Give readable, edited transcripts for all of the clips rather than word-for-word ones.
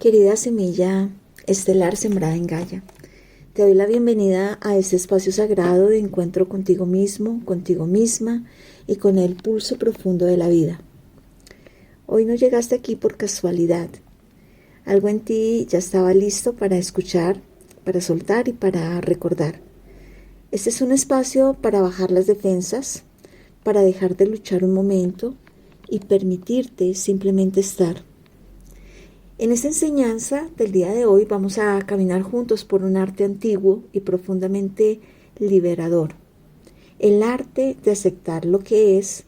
Querida semilla estelar sembrada en Gaia, te doy la bienvenida a este espacio sagrado de encuentro contigo mismo, contigo misma y con el pulso profundo de la vida. Hoy no llegaste aquí por casualidad. Algo en ti ya estaba listo para escuchar, para soltar y para recordar. Este es un espacio para bajar las defensas, para dejar de luchar un momento y permitirte simplemente estar. En esta enseñanza del día de hoy vamos a caminar juntos por un arte antiguo y profundamente liberador. El arte de aceptar lo que es,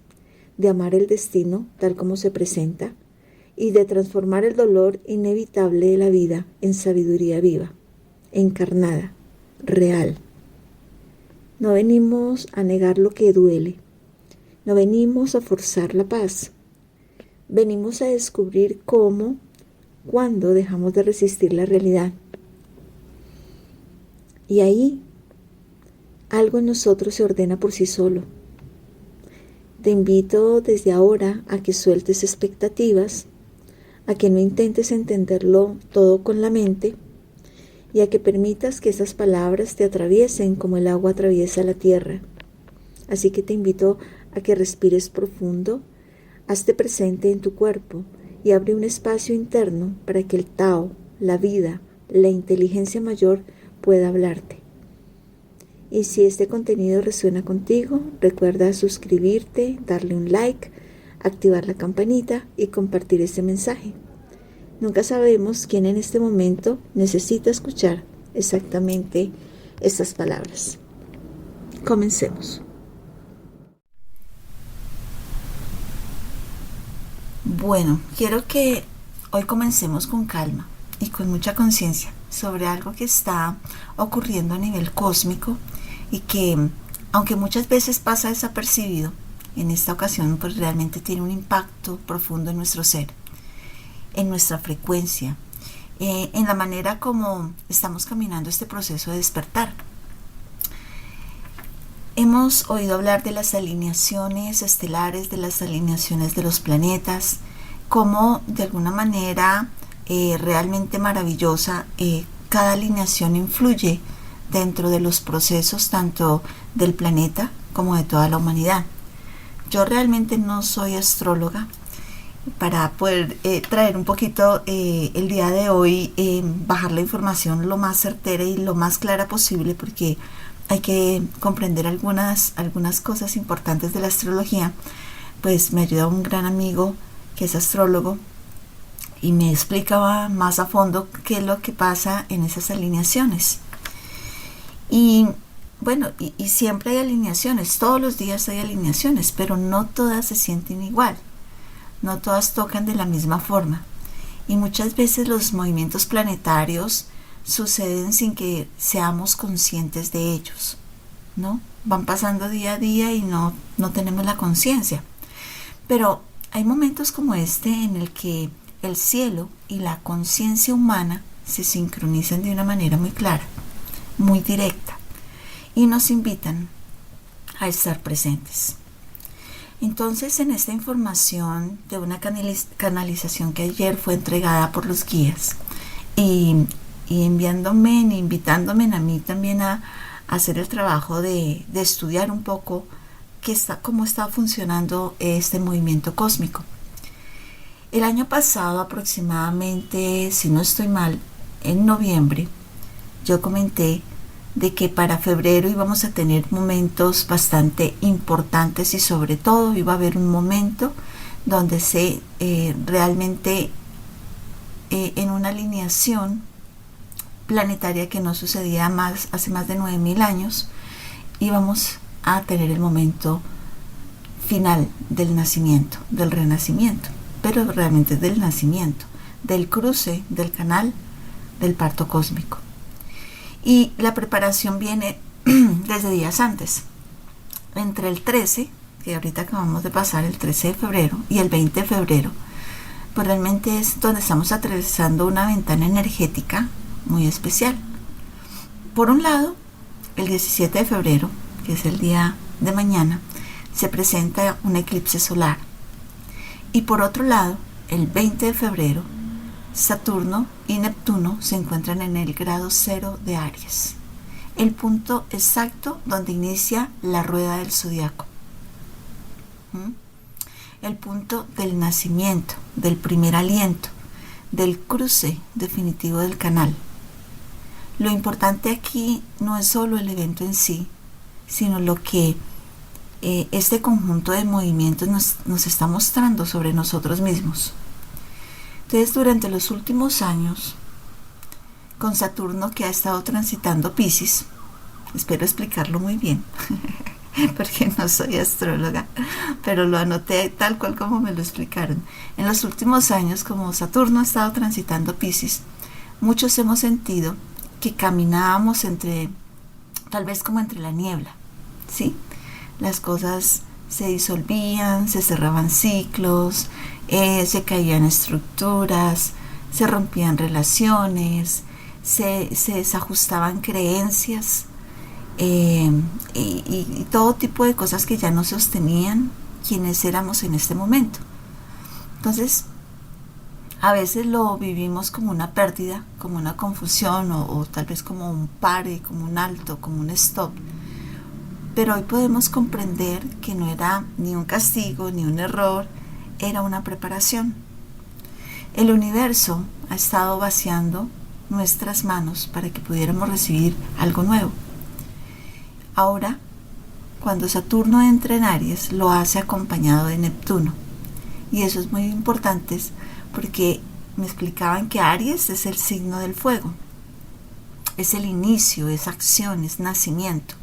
de amar el destino tal como se presenta y de transformar el dolor inevitable de la vida en sabiduría viva, encarnada, real. No venimos a negar lo que duele, no venimos a forzar la paz, venimos a descubrir cuando dejamos de resistir la realidad. Y ahí algo en nosotros se ordena por sí solo. Te invito desde ahora a que sueltes expectativas, a que no intentes entenderlo todo con la mente y a que permitas que esas palabras te atraviesen como el agua atraviesa la tierra. Así que te invito a que respires profundo, hazte presente en tu cuerpo y abre un espacio interno para que el Tao, la vida, la inteligencia mayor pueda hablarte. Y si este contenido resuena contigo, recuerda suscribirte, darle un like, activar la campanita y compartir este mensaje. Nunca sabemos quién en este momento necesita escuchar exactamente estas palabras. Comencemos. Bueno, quiero que hoy comencemos con calma y con mucha conciencia sobre algo que está ocurriendo a nivel cósmico y que, aunque muchas veces pasa desapercibido, en esta ocasión pues realmente tiene un impacto profundo en nuestro ser, en nuestra frecuencia, en la manera como estamos caminando este proceso de despertar. Hemos oído hablar de las alineaciones estelares, de las alineaciones de los planetas, como de alguna manera realmente maravillosa cada alineación influye dentro de los procesos tanto del planeta como de toda la humanidad. Yo realmente no soy astróloga. Para poder traer un poquito el día de hoy, bajar la información lo más certera y lo más clara posible, porque hay que comprender algunas cosas importantes de la astrología. Pues me ayuda un gran amigo que es astrólogo y me explicaba más a fondo qué es lo que pasa en esas alineaciones. Y bueno, y siempre hay alineaciones, todos los días hay alineaciones, pero no todas se sienten igual, no todas tocan de la misma forma. Y muchas veces los movimientos planetarios suceden sin que seamos conscientes de ellos, ¿no? Van pasando día a día y no tenemos la conciencia. Pero hay momentos como este en el que el cielo y la conciencia humana se sincronizan de una manera muy clara, muy directa, y nos invitan a estar presentes. Entonces, en esta información de una canalización que ayer fue entregada por los guías y invitándome a mí también a hacer el trabajo de estudiar un poco cómo está funcionando este movimiento cósmico. El año pasado aproximadamente, si no estoy mal, en noviembre, yo comenté de que para febrero íbamos a tener momentos bastante importantes y sobre todo iba a haber un momento donde se realmente en una alineación planetaria que no sucedía hace más de 9.000 años, íbamos a tener el momento final del nacimiento, del renacimiento, pero realmente del nacimiento, del cruce del canal del parto cósmico. Y la preparación viene desde días antes, entre el 13, que ahorita acabamos de pasar, el 13 de febrero, y el 20 de febrero, pues realmente es donde estamos atravesando una ventana energética muy especial. Por un lado, el 17 de febrero, que es el día de mañana, se presenta un eclipse solar. Y por otro lado, el 20 de febrero, Saturno y Neptuno se encuentran en el grado 0 de Aries, el punto exacto donde inicia la rueda del zodiaco. El punto del nacimiento, del primer aliento, del cruce definitivo del canal. Lo importante aquí no es solo el evento en sí, sino lo que este conjunto de movimientos nos está mostrando sobre nosotros mismos. Entonces, durante los últimos años, con Saturno que ha estado transitando Piscis, espero explicarlo muy bien, porque no soy astróloga, pero lo anoté tal cual como me lo explicaron. En los últimos años, como Saturno ha estado transitando Piscis, muchos hemos sentido que caminábamos tal vez como entre la niebla, ¿sí? Las cosas se disolvían, se cerraban ciclos, se caían estructuras, se rompían relaciones, se desajustaban creencias, y todo tipo de cosas que ya no sostenían quienes éramos en este momento. Entonces, a veces lo vivimos como una pérdida, como una confusión, o tal vez como un pare, como un alto, como un stop. Pero hoy podemos comprender que no era ni un castigo ni un error, era una preparación. El universo ha estado vaciando nuestras manos para que pudiéramos recibir algo nuevo. Ahora, cuando Saturno entra en Aries, lo hace acompañado de Neptuno. Y eso es muy importante porque me explicaban que Aries es el signo del fuego. Es el inicio, es acción, es nacimiento.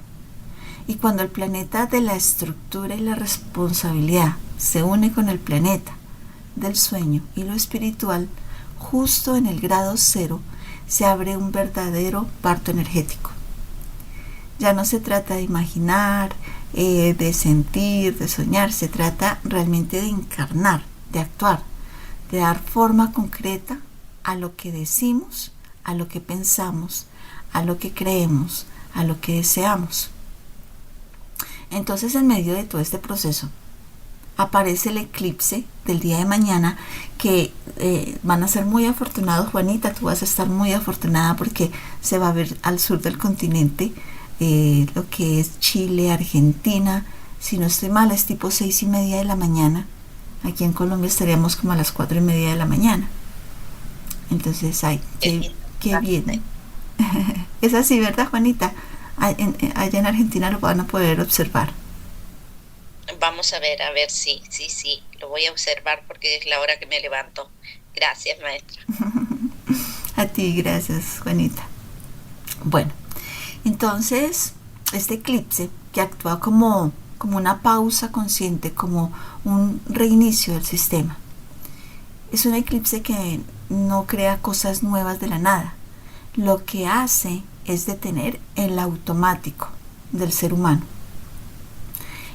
Y cuando el planeta de la estructura y la responsabilidad se une con el planeta del sueño y lo espiritual, justo en el grado 0 se abre un verdadero parto energético. Ya no se trata de imaginar, de sentir, de soñar, se trata realmente de encarnar, de actuar, de dar forma concreta a lo que decimos, a lo que pensamos, a lo que creemos, a lo que deseamos. Entonces, en medio de todo este proceso, aparece el eclipse del día de mañana, que van a ser muy afortunados. Juanita, tú vas a estar muy afortunada porque se va a ver al sur del continente, lo que es Chile, Argentina. Si no estoy mal, es tipo 6:30 de la mañana. Aquí en Colombia estaríamos como a las 4:30 de la mañana. Entonces, ay, qué bien. Es así, ¿verdad, Juanita? Allá en Argentina lo van a poder observar. Vamos a ver si, lo voy a observar porque es la hora que me levanto. Gracias, maestra. A ti, gracias, Juanita. Bueno, entonces, este eclipse que actúa como una pausa consciente, como un reinicio del sistema, es un eclipse que no crea cosas nuevas de la nada. Lo que hace es detener el automático del ser humano,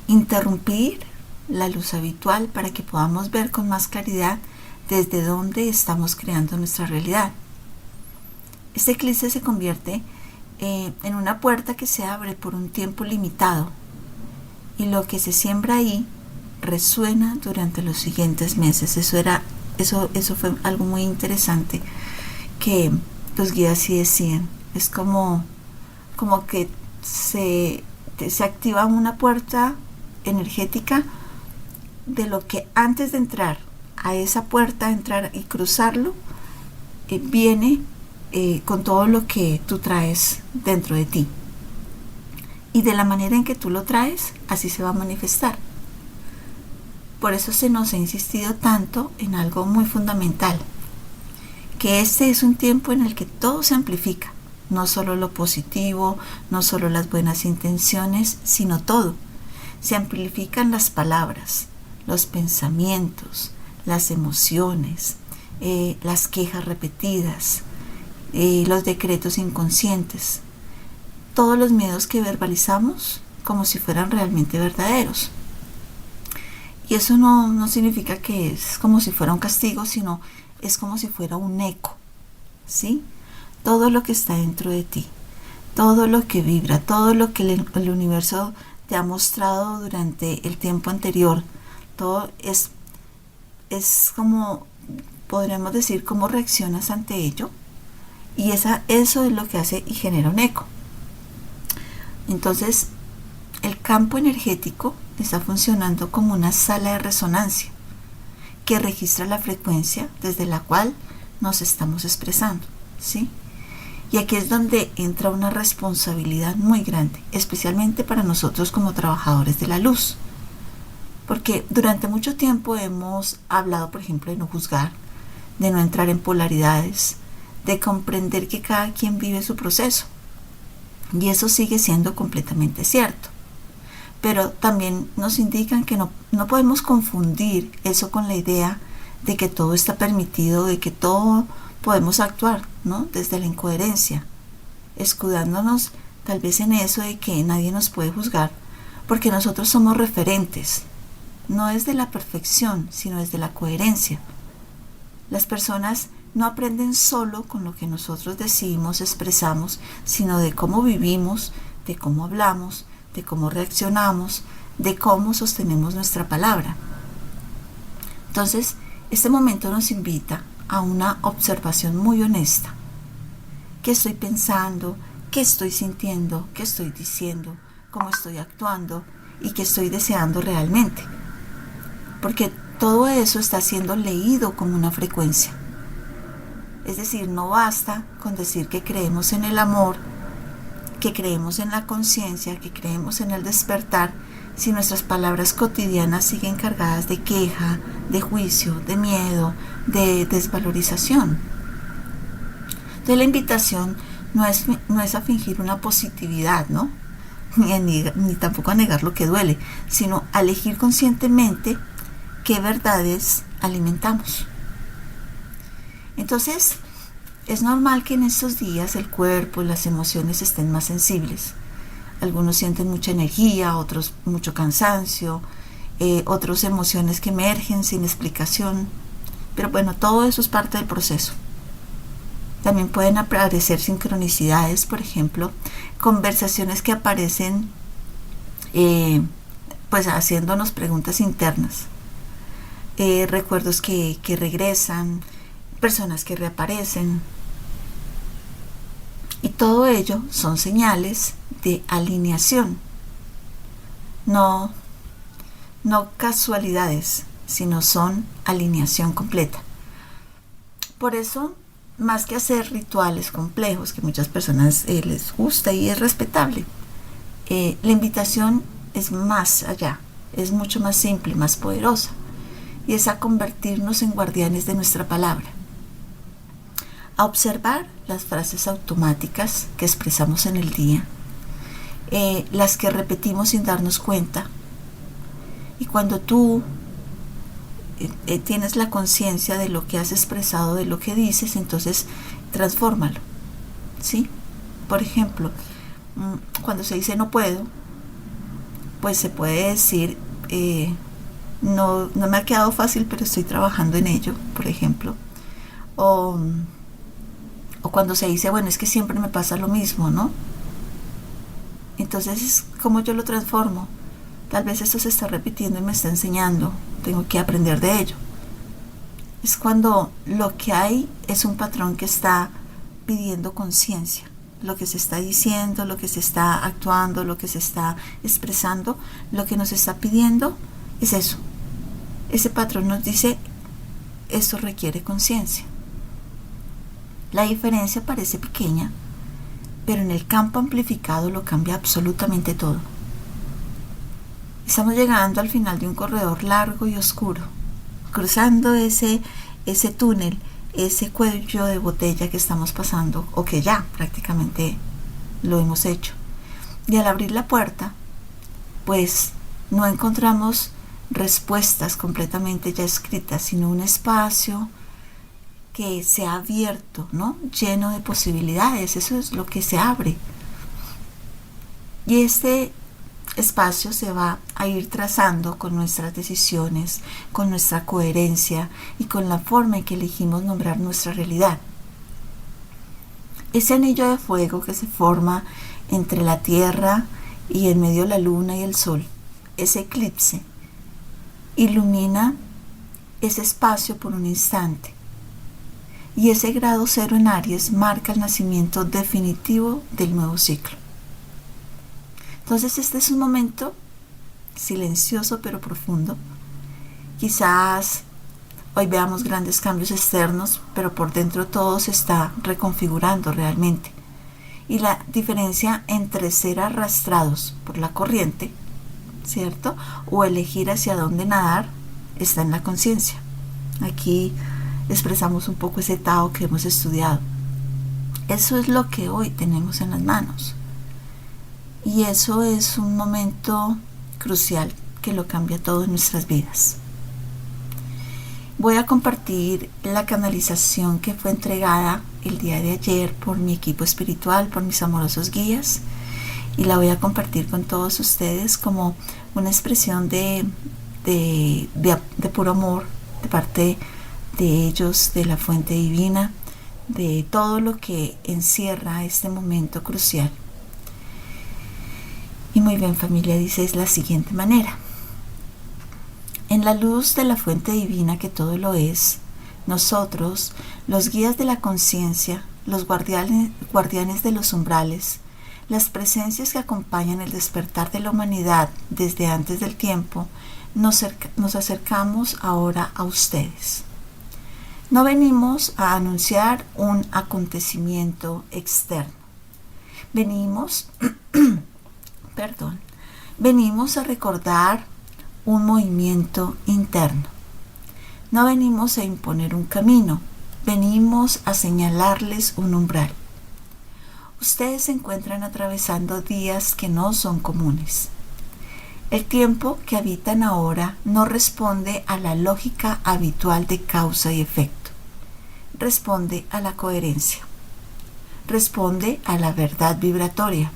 interrumpir la luz habitual para que podamos ver con más claridad desde dónde estamos creando nuestra realidad. Este eclipse se convierte en una puerta que se abre por un tiempo limitado, y lo que se siembra ahí resuena durante los siguientes meses. Eso fue algo muy interesante que los guías sí decían. Es como que se activa una puerta energética de lo que antes de entrar a esa puerta, entrar y cruzarlo, viene con todo lo que tú traes dentro de ti. Y de la manera en que tú lo traes, así se va a manifestar. Por eso se nos ha insistido tanto en algo muy fundamental, que este es un tiempo en el que todo se amplifica. No solo lo positivo, no solo las buenas intenciones, sino todo. Se amplifican las palabras, los pensamientos, las emociones, las quejas repetidas, los decretos inconscientes, todos los miedos que verbalizamos como si fueran realmente verdaderos. Y eso no significa que es como si fuera un castigo, sino es como si fuera un eco, ¿sí? Todo lo que está dentro de ti, todo lo que vibra, todo lo que el universo te ha mostrado durante el tiempo anterior, todo es como podremos decir cómo reaccionas ante ello, y eso es lo que hace y genera un eco. Entonces, el campo energético está funcionando como una sala de resonancia que registra la frecuencia desde la cual nos estamos expresando, ¿sí? Y aquí es donde entra una responsabilidad muy grande, especialmente para nosotros como trabajadores de la luz. Porque durante mucho tiempo hemos hablado, por ejemplo, de no juzgar, de no entrar en polaridades, de comprender que cada quien vive su proceso. Y eso sigue siendo completamente cierto. Pero también nos indican que no podemos confundir eso con la idea de que todo está permitido, de que todo podemos actuar, ¿no? Desde la incoherencia, escudándonos tal vez en eso de que nadie nos puede juzgar, porque nosotros somos referentes. No es de la perfección, sino desde la coherencia. Las personas no aprenden solo con lo que nosotros decimos, expresamos, sino de cómo vivimos, de cómo hablamos, de cómo reaccionamos, de cómo sostenemos nuestra palabra. Entonces, este momento nos invita a una observación muy honesta. ¿Qué estoy pensando? ¿Qué estoy sintiendo? ¿Qué estoy diciendo? ¿Cómo estoy actuando? ¿Y qué estoy deseando realmente? Porque todo eso está siendo leído como una frecuencia. Es decir, no basta con decir que creemos en el amor, que creemos en la conciencia, que creemos en el despertar, si nuestras palabras cotidianas siguen cargadas de queja, de juicio, de miedo, de desvalorización. Entonces la invitación no es a fingir una positividad, ¿no? Ni tampoco a negar lo que duele, sino a elegir conscientemente qué verdades alimentamos. Entonces, es normal que en estos días el cuerpo y las emociones estén más sensibles. Algunos sienten mucha energía, otros mucho cansancio, otros emociones que emergen sin explicación. Pero bueno, todo eso es parte del proceso. También pueden aparecer sincronicidades, por ejemplo, conversaciones que aparecen pues haciéndonos preguntas internas. Recuerdos que regresan, personas que reaparecen. Y todo ello son señales de alineación. No casualidades, sino son alineación completa. Por eso, más que hacer rituales complejos, que muchas personas les gusta y es respetable, la invitación es más allá, es mucho más simple, más poderosa, y es a convertirnos en guardianes de nuestra palabra, a observar las frases automáticas que expresamos en el día, las que repetimos sin darnos cuenta. Y cuando tú tienes la conciencia de lo que has expresado, de lo que dices, entonces transfórmalo, ¿sí? Por ejemplo, cuando se dice no puedo, pues se puede decir no me ha quedado fácil, pero estoy trabajando en ello, por ejemplo. O cuando se dice, bueno, es que siempre me pasa lo mismo, ¿no? Entonces, ¿cómo yo lo transformo? Tal vez esto se está repitiendo y me está enseñando, tengo que aprender de ello. Es cuando lo que hay es un patrón que está pidiendo conciencia. Lo que se está diciendo, lo que se está actuando, lo que se está expresando, lo que nos está pidiendo es eso. Ese patrón nos dice, esto requiere conciencia. La diferencia parece pequeña, pero en el campo amplificado lo cambia absolutamente todo. Estamos llegando al final de un corredor largo y oscuro, cruzando ese túnel, ese cuello de botella que estamos pasando, o que ya prácticamente lo hemos hecho. Y al abrir la puerta, pues no encontramos respuestas completamente ya escritas, sino un espacio que se ha abierto, ¿no? Lleno de posibilidades. Eso es lo que se abre. Y este espacio se va a ir trazando con nuestras decisiones, con nuestra coherencia y con la forma en que elegimos nombrar nuestra realidad. Ese anillo de fuego que se forma entre la Tierra y en medio la Luna y el Sol, ese eclipse, ilumina ese espacio por un instante, Y ese grado 0 en Aries marca el nacimiento definitivo del nuevo ciclo. Entonces este es un momento silencioso pero profundo. Quizás hoy veamos grandes cambios externos, pero por dentro todo se está reconfigurando realmente. Y la diferencia entre ser arrastrados por la corriente, ¿cierto?, o elegir hacia dónde nadar, está en la conciencia. Aquí expresamos un poco ese Tao que hemos estudiado. Eso es lo que hoy tenemos en las manos. Y eso es un momento crucial que lo cambia todo en nuestras vidas. Voy a compartir la canalización que fue entregada el día de ayer por mi equipo espiritual, por mis amorosos guías, y la voy a compartir con todos ustedes como una expresión de puro amor de parte de ellos, de la fuente divina, de todo lo que encierra este momento crucial. Y muy bien, familia, dice de la siguiente manera: en la luz de la fuente divina que todo lo es, nosotros, los guías de la conciencia, los guardianes de los umbrales, las presencias que acompañan el despertar de la humanidad desde antes del tiempo, nos acercamos ahora a ustedes. No venimos a anunciar un acontecimiento externo. Venimos a recordar un movimiento interno. No venimos a imponer un camino, venimos a señalarles un umbral. Ustedes se encuentran atravesando días que no son comunes. El tiempo que habitan ahora no responde a la lógica habitual de causa y efecto. Responde a la coherencia. Responde a la verdad vibratoria.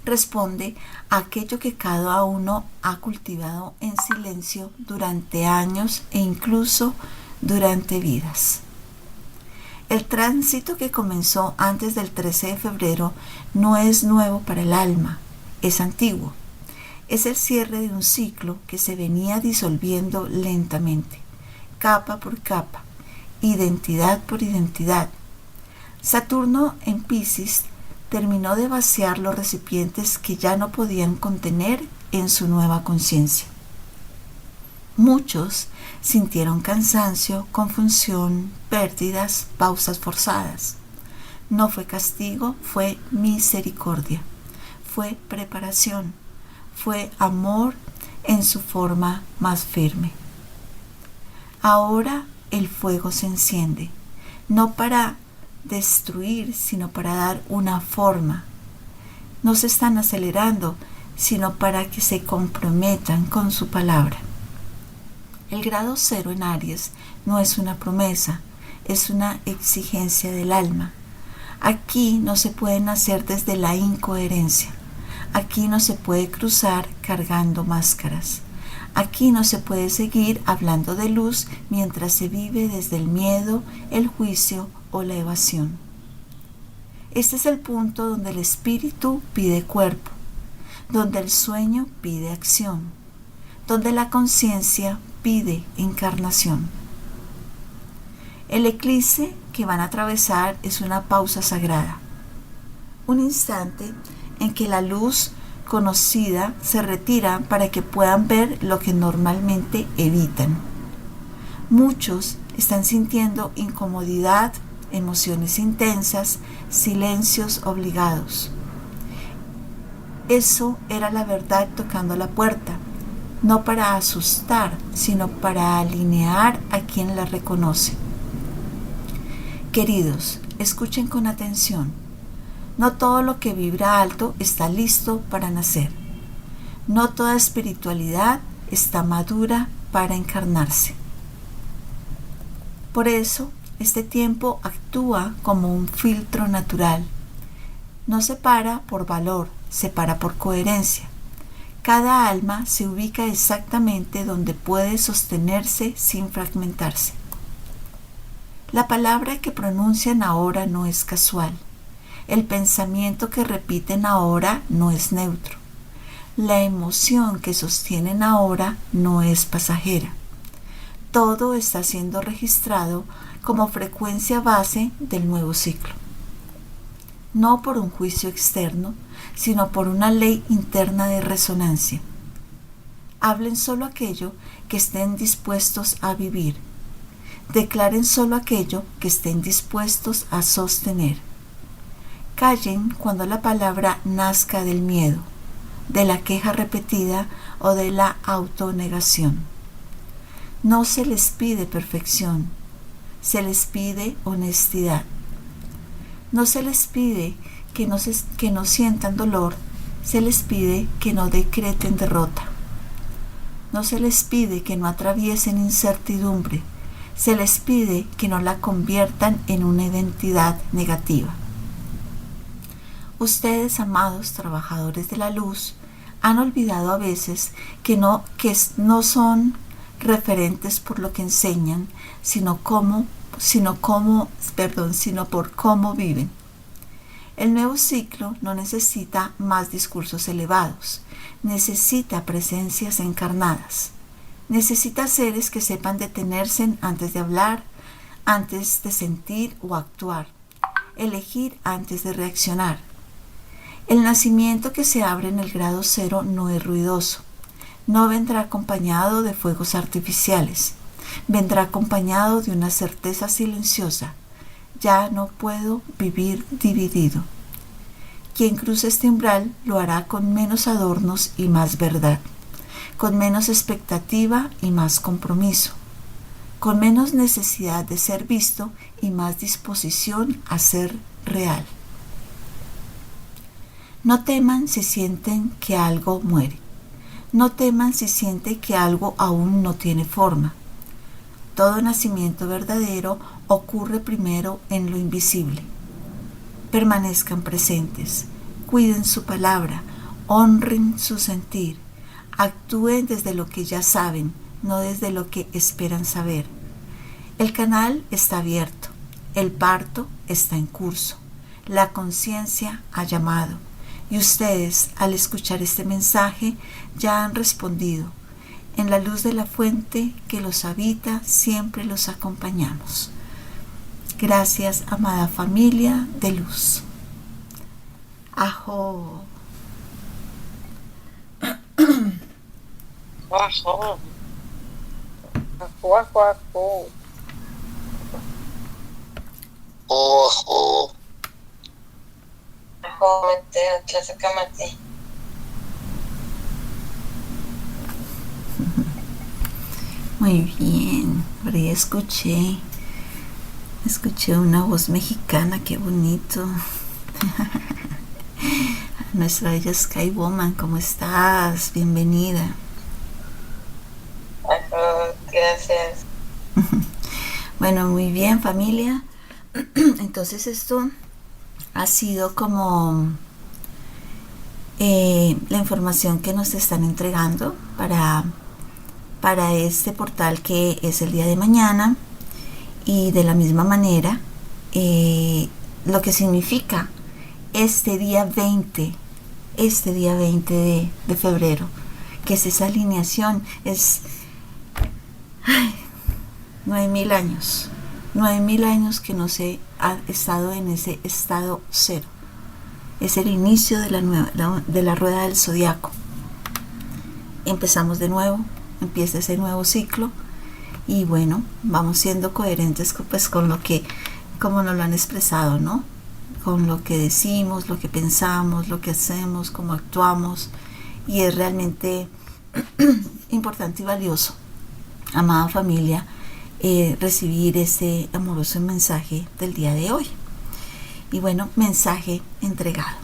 Responde a aquello que cada uno ha cultivado en silencio durante años e incluso durante vidas. El tránsito que comenzó antes del 13 de febrero no es nuevo para el alma, es antiguo. Es el cierre de un ciclo que se venía disolviendo lentamente, capa por capa, identidad por identidad. Saturno en Piscis terminó de vaciar los recipientes que ya no podían contener en su nueva conciencia. Muchos sintieron cansancio, confusión, pérdidas, pausas forzadas. No fue castigo, fue misericordia, fue preparación, fue amor en su forma más firme. Ahora el fuego se enciende, no para destruir, sino para dar una forma. No se están acelerando, sino para que se comprometan con su palabra. El grado 0 en Aries no es una promesa, es una exigencia del alma. Aquí no se puede nacer desde la incoherencia. Aquí no se puede cruzar cargando máscaras. Aquí no se puede seguir hablando de luz mientras se vive desde el miedo, el juicio o la evasión. Este es el punto donde el espíritu pide cuerpo, donde el sueño pide acción, donde la conciencia pide encarnación. El eclipse que van a atravesar es una pausa sagrada, un instante en que la luz conocida se retira para que puedan ver lo que normalmente evitan. Muchos están sintiendo incomodidad, emociones intensas, silencios obligados. Eso era la verdad tocando la puerta, no para asustar, sino para alinear a quien la reconoce. Queridos, escuchen con atención. No todo lo que vibra alto está listo para nacer. No toda espiritualidad está madura para encarnarse. Por eso, este tiempo actúa como un filtro natural. No se para por valor, se para por coherencia. Cada alma se ubica exactamente donde puede sostenerse sin fragmentarse. La palabra que pronuncian ahora no es casual. El pensamiento que repiten ahora no es neutro. La emoción que sostienen ahora no es pasajera. todo está siendo registrado como frecuencia base del nuevo ciclo. No por un juicio externo, sino por una ley interna de resonancia. Hablen solo aquello que estén dispuestos a vivir. Declaren solo aquello que estén dispuestos a sostener. Callen cuando la palabra nazca del miedo, de la queja repetida o de la autonegación. No se les pide perfección, se les pide honestidad. No se les pide que no sientan dolor, se les pide que no decreten derrota. No se les pide que no atraviesen incertidumbre, se les pide que no la conviertan en una identidad negativa. Ustedes, amados trabajadores de la luz, han olvidado a veces que no son referentes por lo que enseñan, sino por cómo viven. El nuevo ciclo no necesita más discursos elevados, necesita presencias encarnadas, necesita seres que sepan detenerse antes de hablar, antes de sentir o actuar, elegir antes de reaccionar. El nacimiento que se abre en el grado 0 no es ruidoso, no vendrá acompañado de fuegos artificiales, vendrá acompañado de una certeza silenciosa: ya no puedo vivir dividido. Quien cruce este umbral lo hará con menos adornos y más verdad, con menos expectativa y más compromiso, con menos necesidad de ser visto y más disposición a ser real. No teman si sienten que algo muere. No teman si sienten que algo aún no tiene forma. Todo nacimiento verdadero ocurre primero en lo invisible. Permanezcan presentes, cuiden su palabra, honren su sentir, actúen desde lo que ya saben, no desde lo que esperan saber. El canal está abierto, el parto está en curso, la conciencia ha llamado. Y ustedes, al escuchar este mensaje, ya han respondido. En la luz de la fuente que los habita, siempre los acompañamos. Gracias, amada familia de luz. Ajo. Ajo. Ajo, ajo, ajo. Ojo. Tlazacamate. Muy bien, por ahí escuché una voz mexicana, qué bonito. Nuestra bella Sky Woman, ¿cómo estás? Bienvenida. Gracias. Bueno, muy bien, familia. Entonces esto ha sido como la información que nos están entregando para este portal que es el día de mañana, y de la misma manera lo que significa este día 20 de febrero, que es esa alineación, es 9,000 años. 9,000 años que no se ha estado en ese estado cero. Es el inicio de la rueda del zodiaco. Empezamos de nuevo, empieza ese nuevo ciclo, y bueno, vamos siendo coherentes pues con lo que, como nos lo han expresado, ¿no? Con lo que decimos, lo que pensamos, lo que hacemos, cómo actuamos, y es realmente importante y valioso, amada familia, recibir ese amoroso mensaje del día de hoy. Y bueno, mensaje entregado.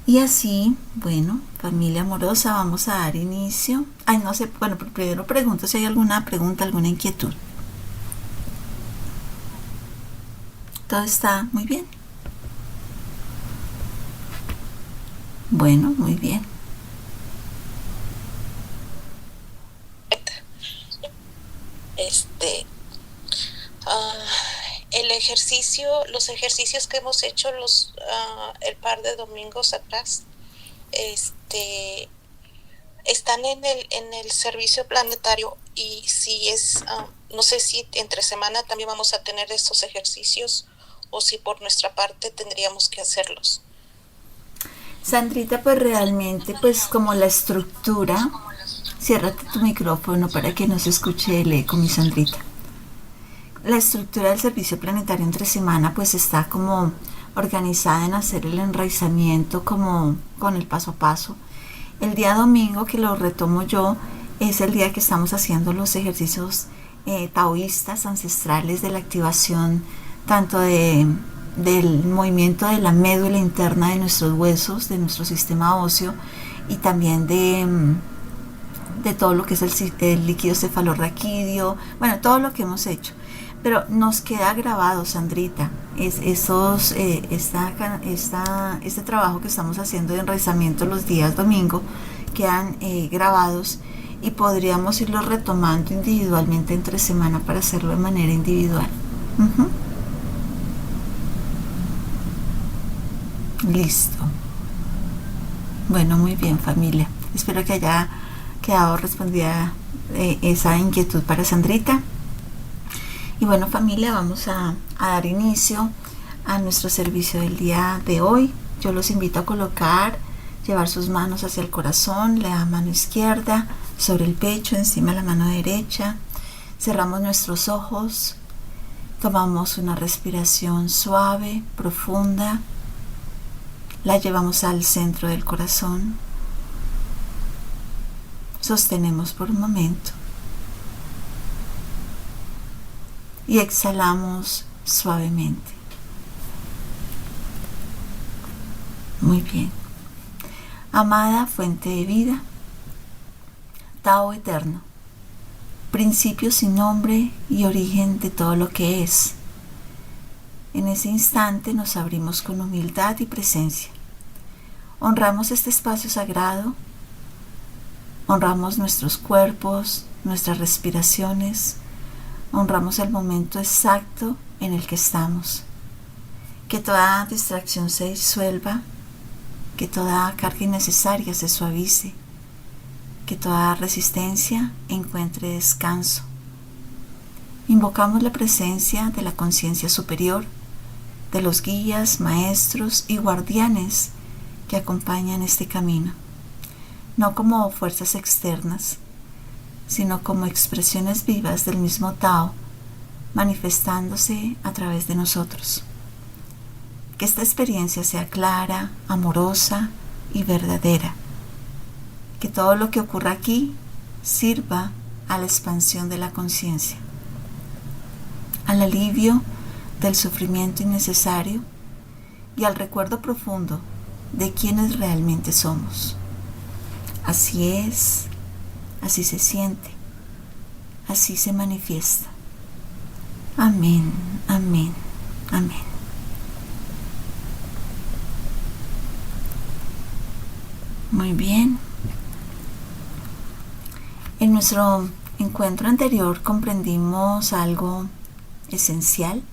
Y así, bueno, familia amorosa, vamos a dar inicio. No sé, bueno, primero pregunto si hay alguna pregunta, alguna inquietud. Todo está muy bien. Bueno, muy bien. Los ejercicios que hemos hecho el par de domingos atrás, están en el servicio planetario. y si es, no sé si entre semana también vamos a tener estos ejercicios o si por nuestra parte tendríamos que hacerlos. Sandrita, pues realmente, pues como la estructura, ciérrate tu micrófono para que no se escuche el eco, mi Sandrita. La estructura del servicio planetario entre semana pues está como organizada en hacer el enraizamiento como con el paso a paso. El día domingo, que lo retomo yo, es el día que estamos haciendo los ejercicios taoístas ancestrales de la activación tanto del movimiento de la médula interna de nuestros huesos, de nuestro sistema óseo, y también de todo lo que es el líquido cefalorraquídeo, bueno, todo lo que hemos hecho. Pero nos queda grabado, Sandrita, este trabajo que estamos haciendo de enraizamiento los días domingo, quedan grabados y podríamos irlo retomando individualmente entre semana para hacerlo de manera individual. Listo. Bueno, muy bien, familia. Espero que haya quedado respondida esa inquietud para Sandrita. Y bueno, familia, vamos a dar inicio a nuestro servicio del día de hoy. Yo los invito a llevar sus manos hacia el corazón, la mano izquierda sobre el pecho, encima de la mano derecha. Cerramos nuestros ojos, tomamos una respiración suave, profunda, la llevamos al centro del corazón, sostenemos por un momento y exhalamos suavemente. Muy bien. Amada fuente de vida, Tao eterno, principio sin nombre y origen de todo lo que es. En ese instante nos abrimos con humildad y presencia. Honramos este espacio sagrado, honramos nuestros cuerpos, nuestras respiraciones, honramos el momento exacto en el que estamos. Que toda distracción se disuelva, que toda carga innecesaria se suavice, que toda resistencia encuentre descanso. Invocamos la presencia de la conciencia superior, de los guías, maestros y guardianes que acompañan este camino, no como fuerzas externas, sino como expresiones vivas del mismo Tao, manifestándose a través de nosotros. Que esta experiencia sea clara, amorosa y verdadera. Que todo lo que ocurra aquí sirva a la expansión de la conciencia, al alivio del sufrimiento innecesario y al recuerdo profundo de quienes realmente somos. Así es, así se siente, así se manifiesta. Amén, amén, amén. Muy bien. En nuestro encuentro anterior comprendimos algo esencial,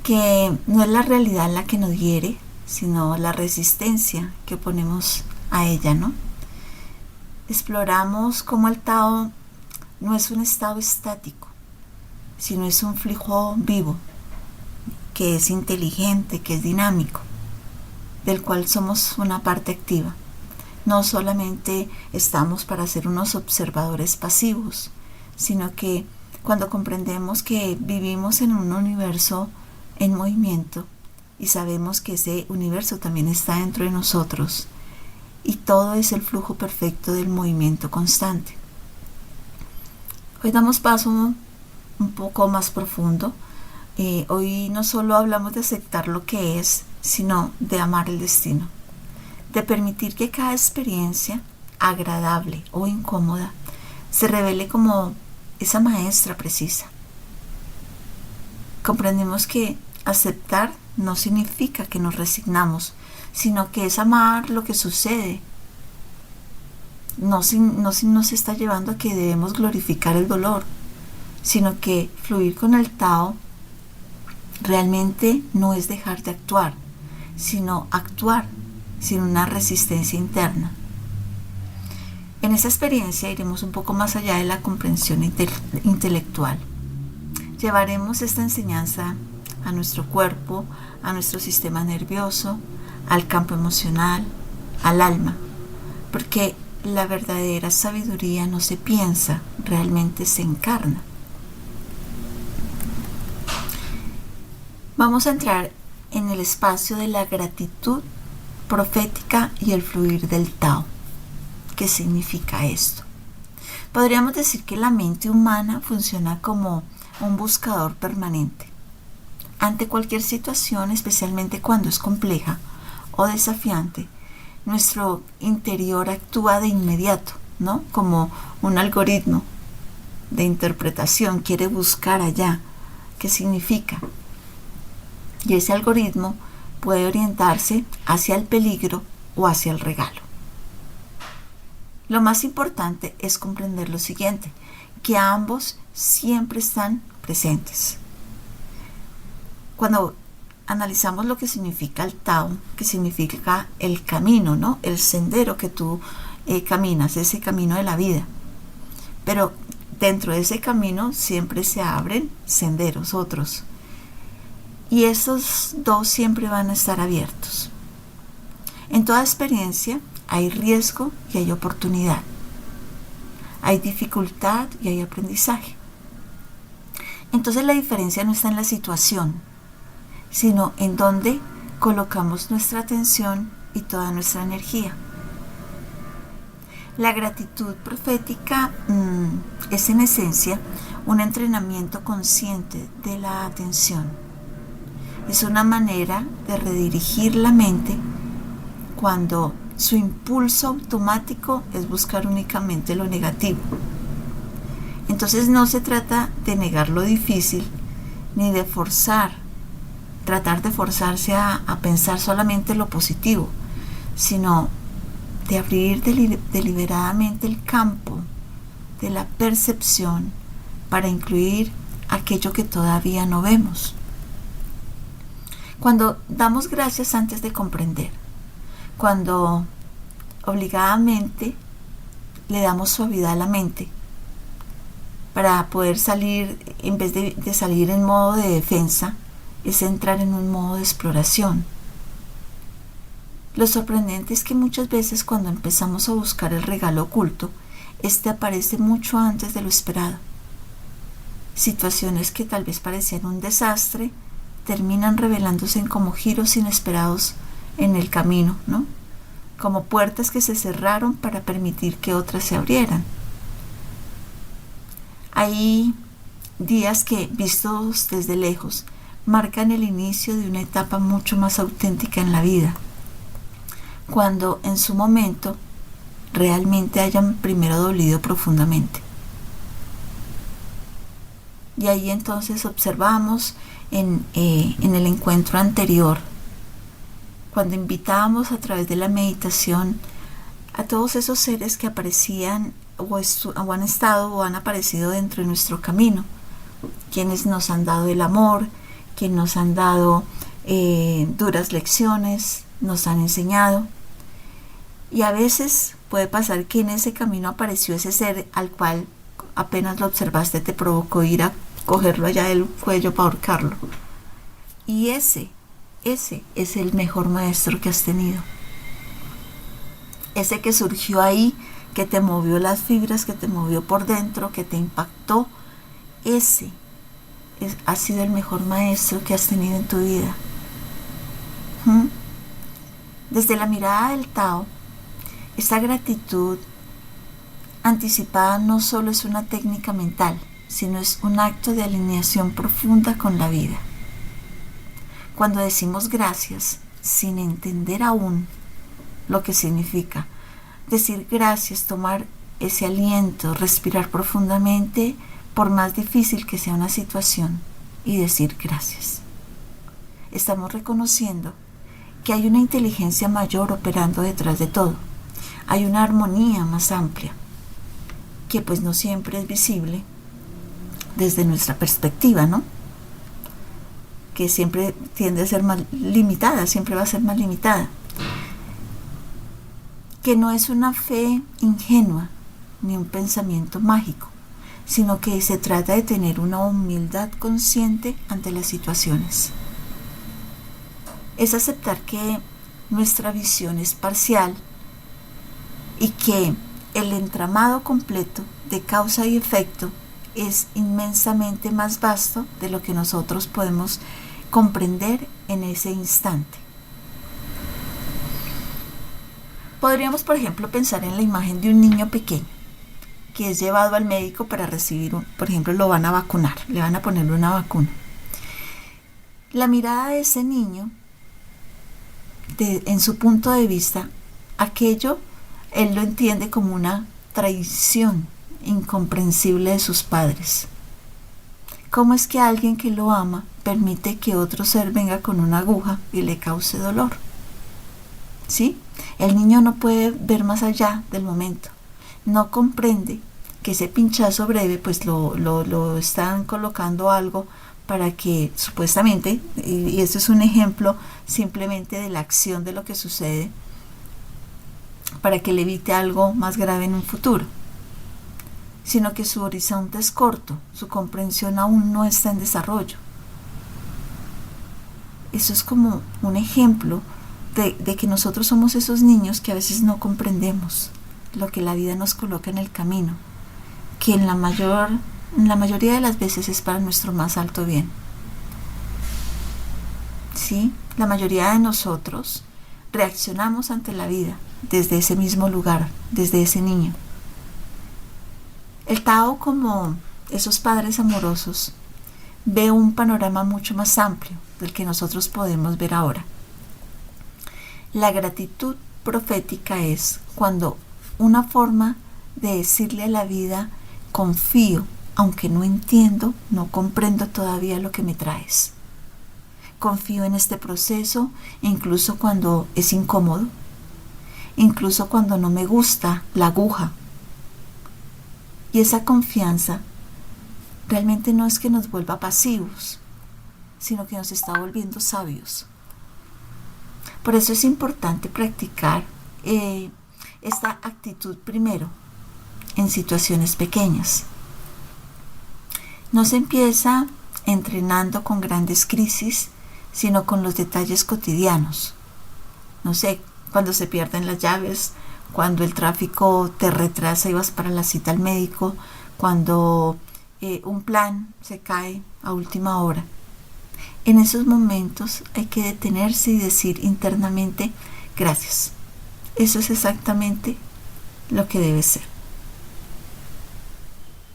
que no es la realidad la que nos hiere, sino la resistencia que ponemos a ella, ¿no? Exploramos cómo el Tao no es un estado estático, sino es un flujo vivo, que es inteligente, que es dinámico, del cual somos una parte activa. No solamente estamos para ser unos observadores pasivos, sino que cuando comprendemos que vivimos en un universo en movimiento y sabemos que ese universo también está dentro de nosotros y todo es el flujo perfecto del movimiento constante. Hoy damos paso un poco más profundo. Hoy no solo hablamos de aceptar lo que es, sino de amar el destino, de permitir que cada experiencia, agradable o incómoda, se revele como esa maestra precisa. Comprendemos que aceptar no significa que nos resignamos, sino que es amar lo que sucede. No nos está llevando a que debemos glorificar el dolor, sino que fluir con el Tao realmente no es dejar de actuar, sino actuar sin una resistencia interna. En esa experiencia iremos un poco más allá de la comprensión intelectual. Llevaremos esta enseñanza a nuestro cuerpo, a nuestro sistema nervioso, al campo emocional, al alma, porque la verdadera sabiduría no se piensa, realmente se encarna. Vamos a entrar en el espacio de la gratitud profética y el fluir del Tao. ¿Qué significa esto? Podríamos decir que la mente humana funciona como un buscador permanente. Ante cualquier situación, especialmente cuando es compleja o desafiante, nuestro interior actúa de inmediato, ¿no? Como un algoritmo de interpretación, quiere buscar allá qué significa. Y ese algoritmo puede orientarse hacia el peligro o hacia el regalo. Lo más importante es comprender lo siguiente, que ambos siempre están presentes. Cuando analizamos lo que significa el Tao, que significa el camino, ¿no? El sendero que tú caminas, ese camino de la vida. Pero dentro de ese camino siempre se abren senderos, otros. Y esos dos siempre van a estar abiertos. En toda experiencia hay riesgo y hay oportunidad. Hay dificultad y hay aprendizaje. Entonces la diferencia no está en la situación, sino en dónde colocamos nuestra atención y toda nuestra energía. La gratitud profética es en esencia un entrenamiento consciente de la atención. Es una manera de redirigir la mente cuando su impulso automático es buscar únicamente lo negativo. Entonces no se trata de negar lo difícil ni de tratar de forzarse a pensar solamente lo positivo, sino de abrir deliberadamente el campo de la percepción para incluir aquello que todavía no vemos. Cuando damos gracias antes de comprender, cuando obligadamente le damos suavidad a la mente para poder salir, en vez de salir en modo de defensa, es entrar en un modo de exploración. Lo sorprendente es que muchas veces cuando empezamos a buscar el regalo oculto, este aparece mucho antes de lo esperado. Situaciones que tal vez parecían un desastre terminan revelándose como giros inesperados en el camino, ¿no? Como puertas que se cerraron para permitir que otras se abrieran. Hay días que, vistos desde lejos, marcan el inicio de una etapa mucho más auténtica en la vida, cuando en su momento realmente hayan primero dolido profundamente. Y ahí entonces observamos en el encuentro anterior, cuando invitábamos a través de la meditación a todos esos seres que aparecían o han estado o han aparecido dentro de nuestro camino, quienes nos han dado el amor, quienes nos han dado duras lecciones, nos han enseñado. Y a veces puede pasar que en ese camino apareció ese ser al cual apenas lo observaste te provocó ir a cogerlo allá del cuello para ahorcarlo. Y ese es el mejor maestro que has tenido. Ese que surgió ahí, que te movió las fibras, que te movió por dentro, que te impactó, ha sido el mejor maestro que has tenido en tu vida. Desde la mirada del Tao, esta gratitud anticipada no solo es una técnica mental, sino es un acto de alineación profunda con la vida. Cuando decimos gracias, sin entender aún lo que significa, decir gracias, tomar ese aliento, respirar profundamente, por más difícil que sea una situación, y decir gracias. Estamos reconociendo que hay una inteligencia mayor operando detrás de todo. Hay una armonía más amplia, que pues no siempre es visible desde nuestra perspectiva, ¿no? Que siempre tiende a ser más limitada, siempre va a ser más limitada. que no es una fe ingenua ni un pensamiento mágico, sino que se trata de tener una humildad consciente ante las situaciones. Es aceptar que nuestra visión es parcial y que el entramado completo de causa y efecto es inmensamente más vasto de lo que nosotros podemos comprender en ese instante. Podríamos, por ejemplo, pensar en la imagen de un niño pequeño que es llevado al médico para recibir, por ejemplo, lo van a vacunar, le van a poner una vacuna. La mirada de ese niño, en su punto de vista, aquello él lo entiende como una traición incomprensible de sus padres. ¿Cómo es que alguien que lo ama permite que otro ser venga con una aguja y le cause dolor? ¿Sí? El niño no puede ver más allá del momento. No comprende que ese pinchazo breve pues lo están colocando algo para que supuestamente, y este es un ejemplo simplemente de la acción de lo que sucede, para que le evite algo más grave en un futuro, sino que su horizonte es corto, su comprensión aún no está en desarrollo. Eso es como un ejemplo de que nosotros somos esos niños que a veces no comprendemos lo que la vida nos coloca en el camino, que en la mayoría de las veces es para nuestro más alto bien. Sí, la mayoría de nosotros reaccionamos ante la vida desde ese mismo lugar, desde ese niño. El Tao, como esos padres amorosos, ve un panorama mucho más amplio del que nosotros podemos ver ahora. La gratitud profética es cuando una forma de decirle a la vida: confío, aunque no entiendo, no comprendo todavía lo que me traes. Confío en este proceso, incluso cuando es incómodo, incluso cuando no me gusta la aguja. Y esa confianza realmente no es que nos vuelva pasivos, sino que nos está volviendo sabios. Por eso es importante practicar esta actitud primero en situaciones pequeñas. No se empieza entrenando con grandes crisis, sino con los detalles cotidianos. No sé, cuando se pierden las llaves, cuando el tráfico te retrasa y vas para la cita al médico, cuando un plan se cae a última hora. En esos momentos hay que detenerse y decir internamente: gracias. Eso es exactamente lo que debe ser.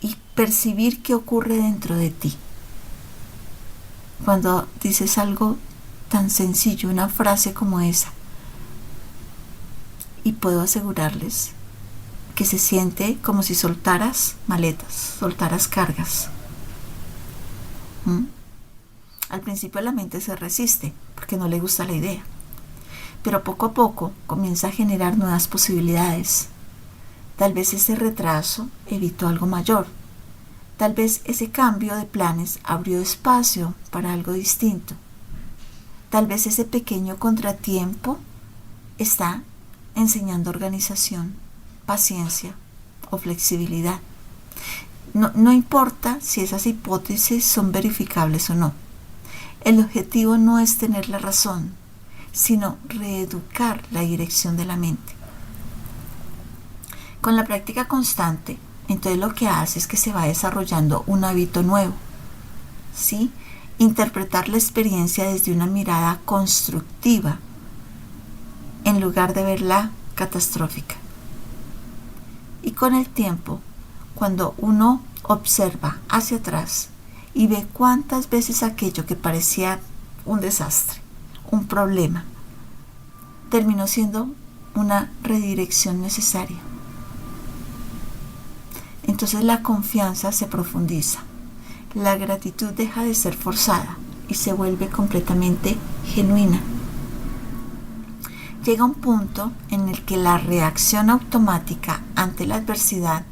Y percibir qué ocurre dentro de ti. Cuando dices algo tan sencillo, una frase como esa, y puedo asegurarles que se siente como si soltaras maletas, soltaras cargas. Al principio la mente se resiste porque no le gusta la idea, pero poco a poco comienza a generar nuevas posibilidades. Tal vez ese retraso evitó algo mayor. Tal vez ese cambio de planes abrió espacio para algo distinto. Tal vez ese pequeño contratiempo está enseñando organización, paciencia o flexibilidad. No importa si esas hipótesis son verificables o no. El objetivo no es tener la razón, sino reeducar la dirección de la mente. Con la práctica constante, entonces lo que hace es que se va desarrollando un hábito nuevo, ¿sí? Interpretar la experiencia desde una mirada constructiva, en lugar de verla catastrófica. Y con el tiempo, cuando uno observa hacia atrás y ve cuántas veces aquello que parecía un desastre, un problema, terminó siendo una redirección necesaria. Entonces la confianza se profundiza, la gratitud deja de ser forzada y se vuelve completamente genuina. Llega un punto en el que la reacción automática ante la adversidad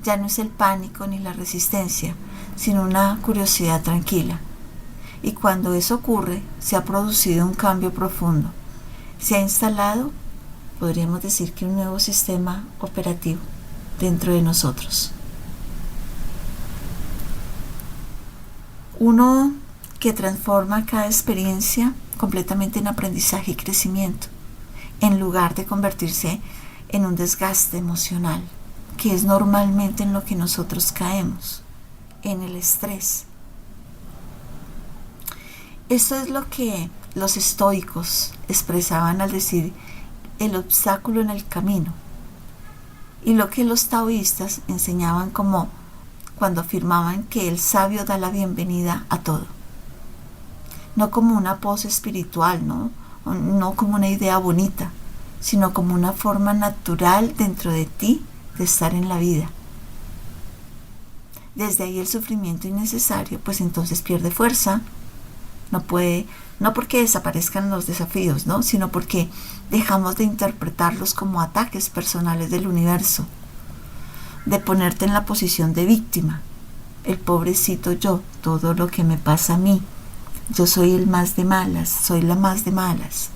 ya no es el pánico ni la resistencia, sino una curiosidad tranquila. Y cuando eso ocurre, se ha producido un cambio profundo. Se ha instalado podríamos decir que un nuevo sistema operativo dentro de nosotros. Uno que transforma cada experiencia completamente en aprendizaje y crecimiento, en lugar de convertirse en un desgaste emocional, que es normalmente en lo que nosotros caemos, en el estrés. Esto es lo que los estoicos expresaban al decir el obstáculo en el camino, y lo que los taoístas enseñaban como cuando afirmaban que el sabio da la bienvenida a todo. No como una pose espiritual, no como una idea bonita, sino como una forma natural dentro de ti de estar en la vida. Desde ahí el sufrimiento innecesario, pues entonces pierde fuerza. No porque desaparezcan los desafíos, ¿no? Sino porque dejamos de interpretarlos como ataques personales del universo, de ponerte en la posición de víctima. El pobrecito yo, todo lo que me pasa a mí. Yo soy el más de malas, soy la más de malas.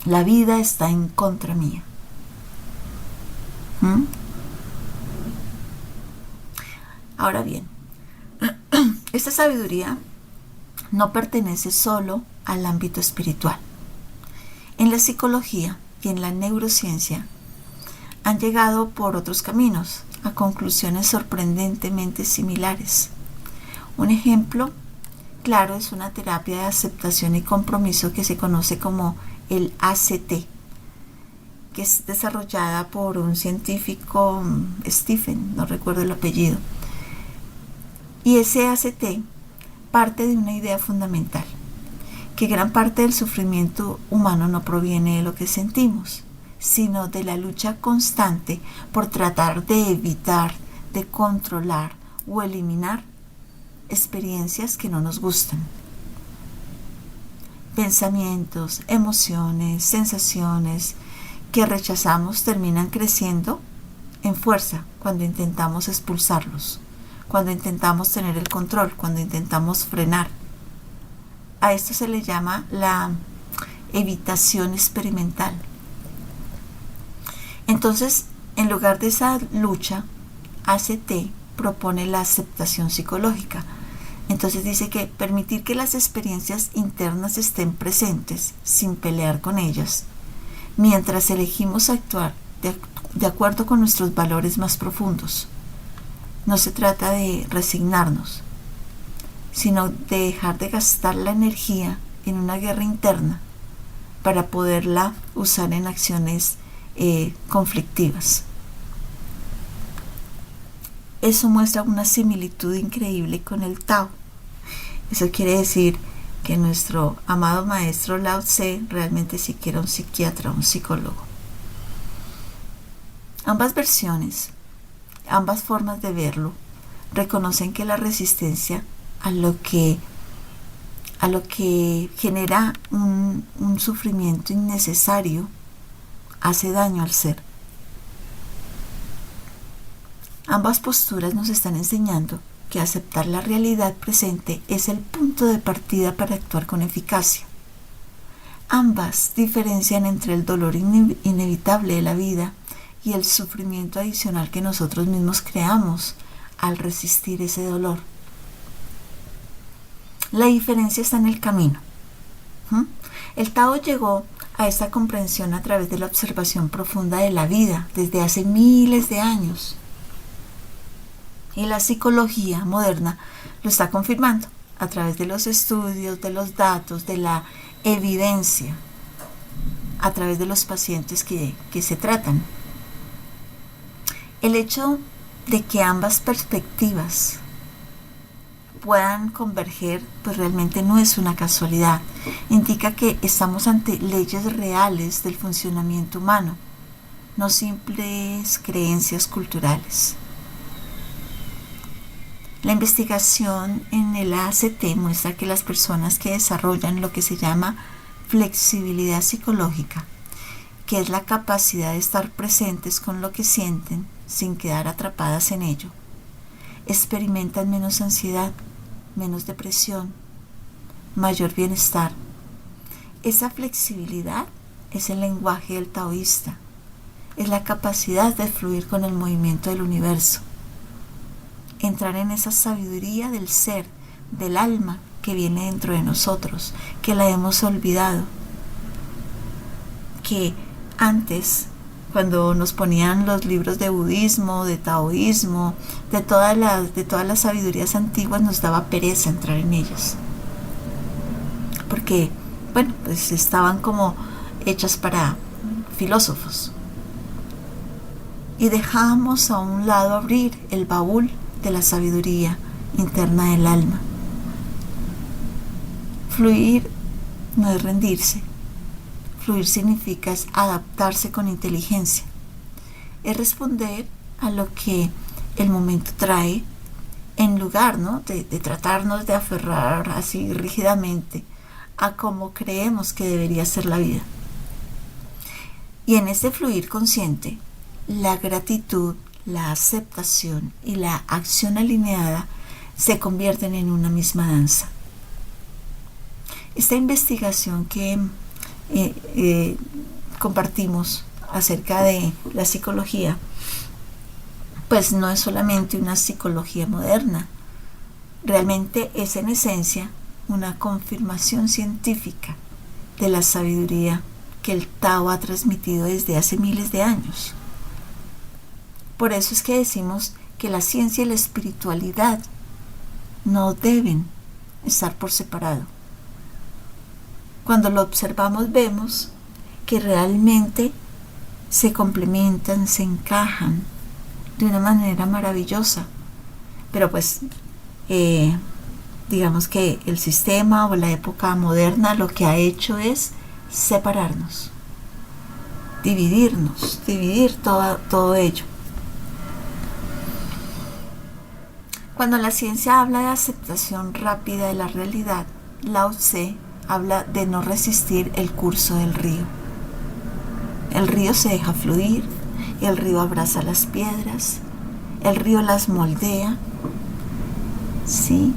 La vida está en contra mía. Ahora bien, esta sabiduría no pertenece solo al ámbito espiritual. En la psicología y en la neurociencia han llegado por otros caminos a conclusiones sorprendentemente similares. Un ejemplo claro es una terapia de aceptación y compromiso que se conoce como el ACT, que es desarrollada por un científico, Stephen, no recuerdo el apellido. Y ese ACT parte de una idea fundamental, que gran parte del sufrimiento humano no proviene de lo que sentimos, sino de la lucha constante por tratar de evitar, de controlar o eliminar experiencias que no nos gustan. Pensamientos, emociones, sensaciones que rechazamos terminan creciendo en fuerza cuando intentamos expulsarlos, cuando intentamos tener el control, cuando intentamos frenar. A esto se le llama la evitación experimental. Entonces, en lugar de esa lucha, ACT propone la aceptación psicológica. Entonces dice que permitir que las experiencias internas estén presentes sin pelear con ellas, mientras elegimos actuar de acuerdo con nuestros valores más profundos. No se trata de resignarnos, sino de dejar de gastar la energía en una guerra interna para poderla usar en acciones conflictivas. Eso muestra una similitud increíble con el Tao. Eso quiere decir que nuestro amado maestro Lao Tse realmente sí que era un psiquiatra, un psicólogo. Ambas versiones, ambas formas de verlo, reconocen que la resistencia a lo que genera un sufrimiento innecesario hace daño al ser. Ambas posturas nos están enseñando que aceptar la realidad presente es el punto de partida para actuar con eficacia. Ambas diferencian entre el dolor inevitable de la vida y el sufrimiento adicional que nosotros mismos creamos al resistir ese dolor. La diferencia está en el camino. El Tao llegó a esta comprensión a través de la observación profunda de la vida desde hace miles de años. Y la psicología moderna lo está confirmando a través de los estudios, de los datos, de la evidencia, a través de los pacientes que se tratan. El hecho de que ambas perspectivas puedan converger, pues realmente no es una casualidad. Indica que estamos ante leyes reales del funcionamiento humano, no simples creencias culturales. La investigación en el ACT muestra que las personas que desarrollan lo que se llama flexibilidad psicológica, que es la capacidad de estar presentes con lo que sienten sin quedar atrapadas en ello, experimentan menos ansiedad, menos depresión, mayor bienestar. Esa flexibilidad es el lenguaje del taoísta, es la capacidad de fluir con el movimiento del universo, entrar en esa sabiduría del ser, del alma que viene dentro de nosotros, que la hemos olvidado, que antes, cuando nos ponían los libros de budismo, de taoísmo, de todas las sabidurías antiguas, nos daba pereza entrar en ellas, porque, bueno, pues estaban como hechas para filósofos, y dejábamos a un lado abrir el baúl de la sabiduría interna del alma. Fluir no es rendirse. Fluir significa adaptarse con inteligencia. Es responder a lo que el momento trae, en lugar, ¿no?, de tratarnos de aferrar así rígidamente a cómo creemos que debería ser la vida. Y en este fluir consciente, la gratitud, la aceptación y la acción alineada se convierten en una misma danza. Esta investigación que compartimos acerca de la psicología, pues no es solamente una psicología moderna, realmente es en esencia una confirmación científica de la sabiduría que el Tao ha transmitido desde hace miles de años. Por eso es que decimos que la ciencia y la espiritualidad no deben estar por separado. Cuando lo observamos vemos que realmente se complementan, se encajan de una manera maravillosa. Pero pues digamos que el sistema o la época moderna lo que ha hecho es separarnos, dividir todo ello. Cuando la ciencia habla de aceptación rápida de la realidad, Lao Tse habla de no resistir el curso del río. El río se deja fluir, el río abraza las piedras, el río las moldea. Sí,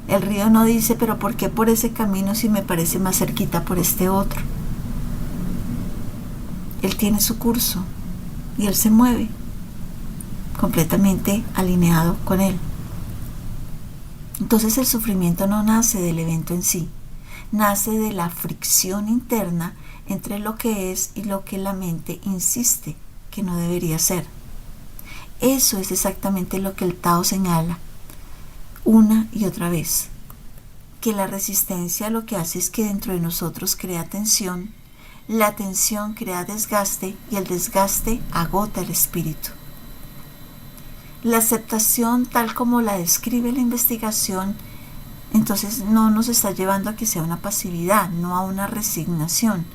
el río no dice, pero ¿por qué por ese camino si me parece más cerquita por este otro? Él tiene su curso y él se mueve completamente alineado con él. Entonces el sufrimiento no nace del evento en sí, nace de la fricción interna entre lo que es y lo que la mente insiste que no debería ser. Eso es exactamente lo que el Tao señala una y otra vez, que la resistencia lo que hace es que dentro de nosotros crea tensión, la tensión crea desgaste y el desgaste agota el espíritu. La aceptación, tal como la describe la investigación, entonces no nos está llevando a que sea una pasividad, no a una resignación,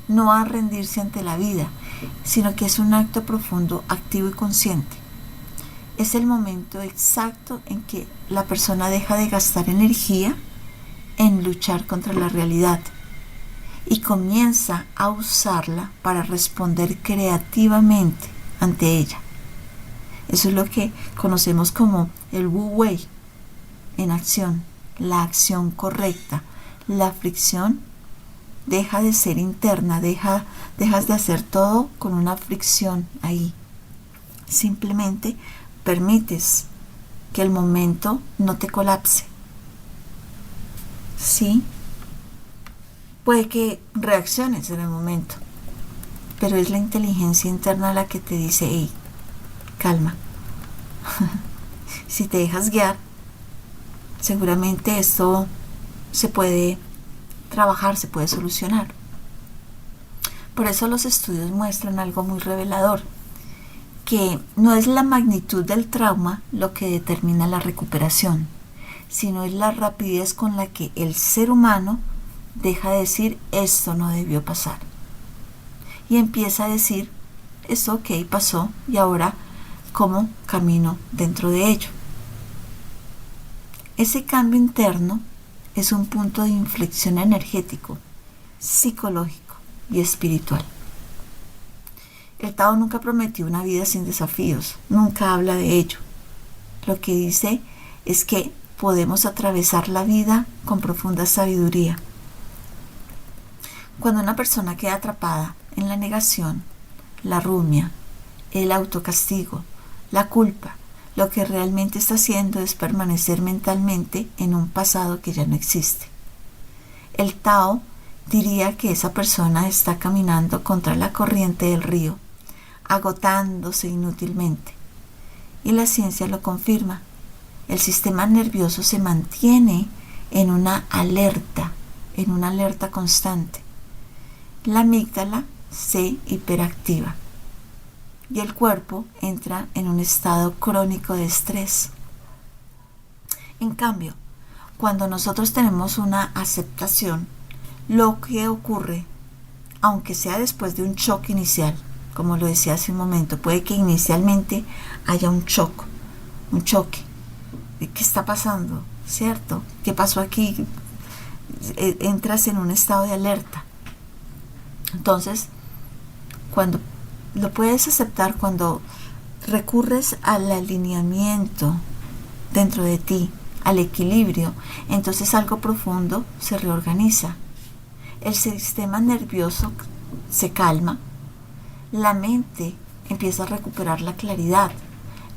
no a rendirse ante la vida, sino que es un acto profundo, activo y consciente. Es el momento exacto en que la persona deja de gastar energía en luchar contra la realidad y comienza a usarla para responder creativamente ante ella. Eso es lo que conocemos como el Wu Wei en acción, la acción correcta. La fricción deja de ser interna, dejas de hacer todo con una fricción ahí. Simplemente permites que el momento no te colapse. Sí, puede que reacciones en el momento, pero es la inteligencia interna la que te dice, hey, calma. Si te dejas guiar, seguramente esto se puede trabajar, se puede solucionar. Por eso los estudios muestran algo muy revelador, que no es la magnitud del trauma lo que determina la recuperación, sino es la rapidez con la que el ser humano deja de decir esto no debió pasar y empieza a decir esto ok, pasó y ahora cómo camino dentro de ello. Ese cambio interno es un punto de inflexión energético, psicológico y espiritual. El Tao nunca prometió una vida sin desafíos, nunca habla de ello. Lo que dice es que podemos atravesar la vida con profunda sabiduría. Cuando una persona queda atrapada en la negación, la rumia, el autocastigo, la culpa, lo que realmente está haciendo es permanecer mentalmente en un pasado que ya no existe. El Tao diría que esa persona está caminando contra la corriente del río, agotándose inútilmente. Y la ciencia lo confirma. El sistema nervioso se mantiene en una alerta constante. La amígdala se hiperactiva y el cuerpo entra en un estado crónico de estrés. En cambio, cuando nosotros tenemos una aceptación, lo que ocurre, aunque sea después de un choque inicial, como lo decía hace un momento, puede que inicialmente haya un choque. ¿Qué está pasando? ¿Cierto? ¿Qué pasó aquí? Entras en un estado de alerta. Entonces, cuando lo puedes aceptar, cuando recurres al alineamiento dentro de ti, al equilibrio, entonces algo profundo se reorganiza. El sistema nervioso se calma, la mente empieza a recuperar la claridad,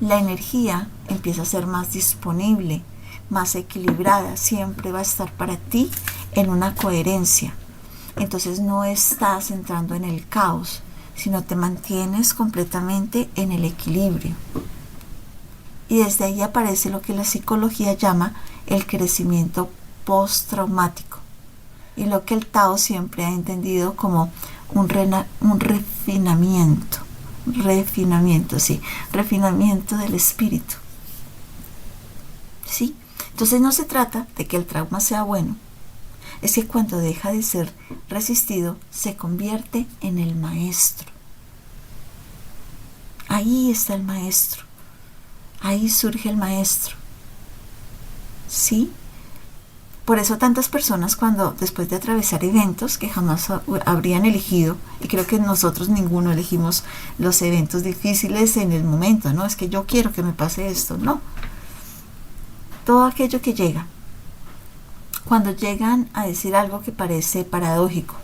la energía empieza a ser más disponible, más equilibrada, siempre va a estar para ti en una coherencia. Entonces no estás entrando en el caos, sino te mantienes completamente en el equilibrio. Y desde ahí aparece lo que la psicología llama el crecimiento postraumático, y lo que el Tao siempre ha entendido como un refinamiento del espíritu. ¿Sí? Entonces no se trata de que el trauma sea bueno, es que cuando deja de ser resistido, se convierte en el maestro. Ahí está el maestro, ahí surge el maestro. ¿Sí? Por eso tantas personas, cuando después de atravesar eventos que jamás habrían elegido, y creo que nosotros ninguno elegimos los eventos difíciles en el momento, ¿no? Es que yo quiero que me pase esto, no. Todo aquello que llega, cuando llegan a decir algo que parece paradójico,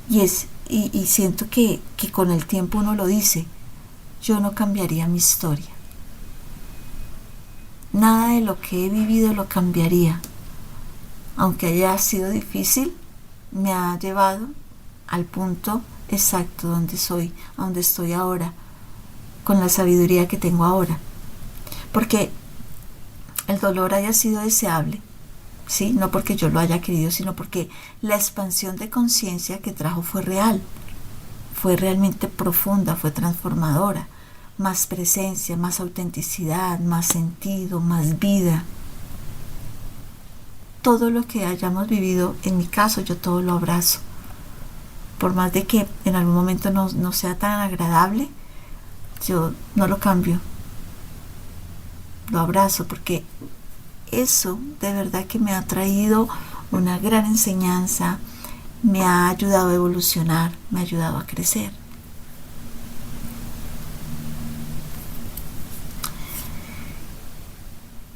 y siento que con el tiempo uno lo dice, yo no cambiaría mi historia. Nada de lo que he vivido lo cambiaría. Aunque haya sido difícil, me ha llevado al punto exacto donde estoy ahora, con la sabiduría que tengo ahora. Porque el dolor haya sido deseable, ¿sí? No porque yo lo haya querido, sino porque la expansión de conciencia que trajo fue real, fue realmente profunda, fue transformadora. Más presencia, más autenticidad, más sentido, más vida. Todo lo que hayamos vivido, en mi caso, yo todo lo abrazo. Por más de que en algún momento no sea tan agradable, yo no lo cambio. Lo abrazo porque eso de verdad que me ha traído una gran enseñanza, me ha ayudado a evolucionar, me ha ayudado a crecer.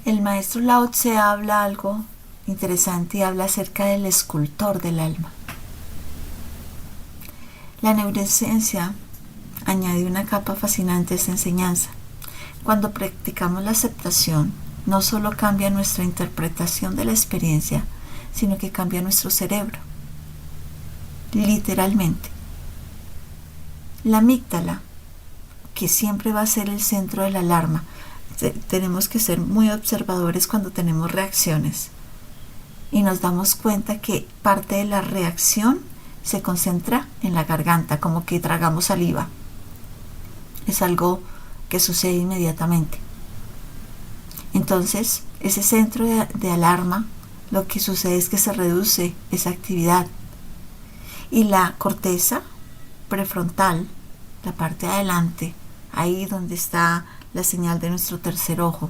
El maestro Lao Tse habla algo interesante y habla acerca del escultor del alma. La neurociencia añade una capa fascinante a esta enseñanza. Cuando practicamos la aceptación, no solo cambia nuestra interpretación de la experiencia, sino que cambia nuestro cerebro. Literalmente. La amígdala, que siempre va a ser el centro de la alarma, tenemos que ser muy observadores cuando tenemos reacciones y nos damos cuenta que parte de la reacción se concentra en la garganta, como que tragamos saliva. Es algo que sucede inmediatamente. Entonces, ese centro de alarma, lo que sucede es que se reduce esa actividad y la corteza prefrontal, la parte de adelante, ahí donde está la señal de nuestro tercer ojo,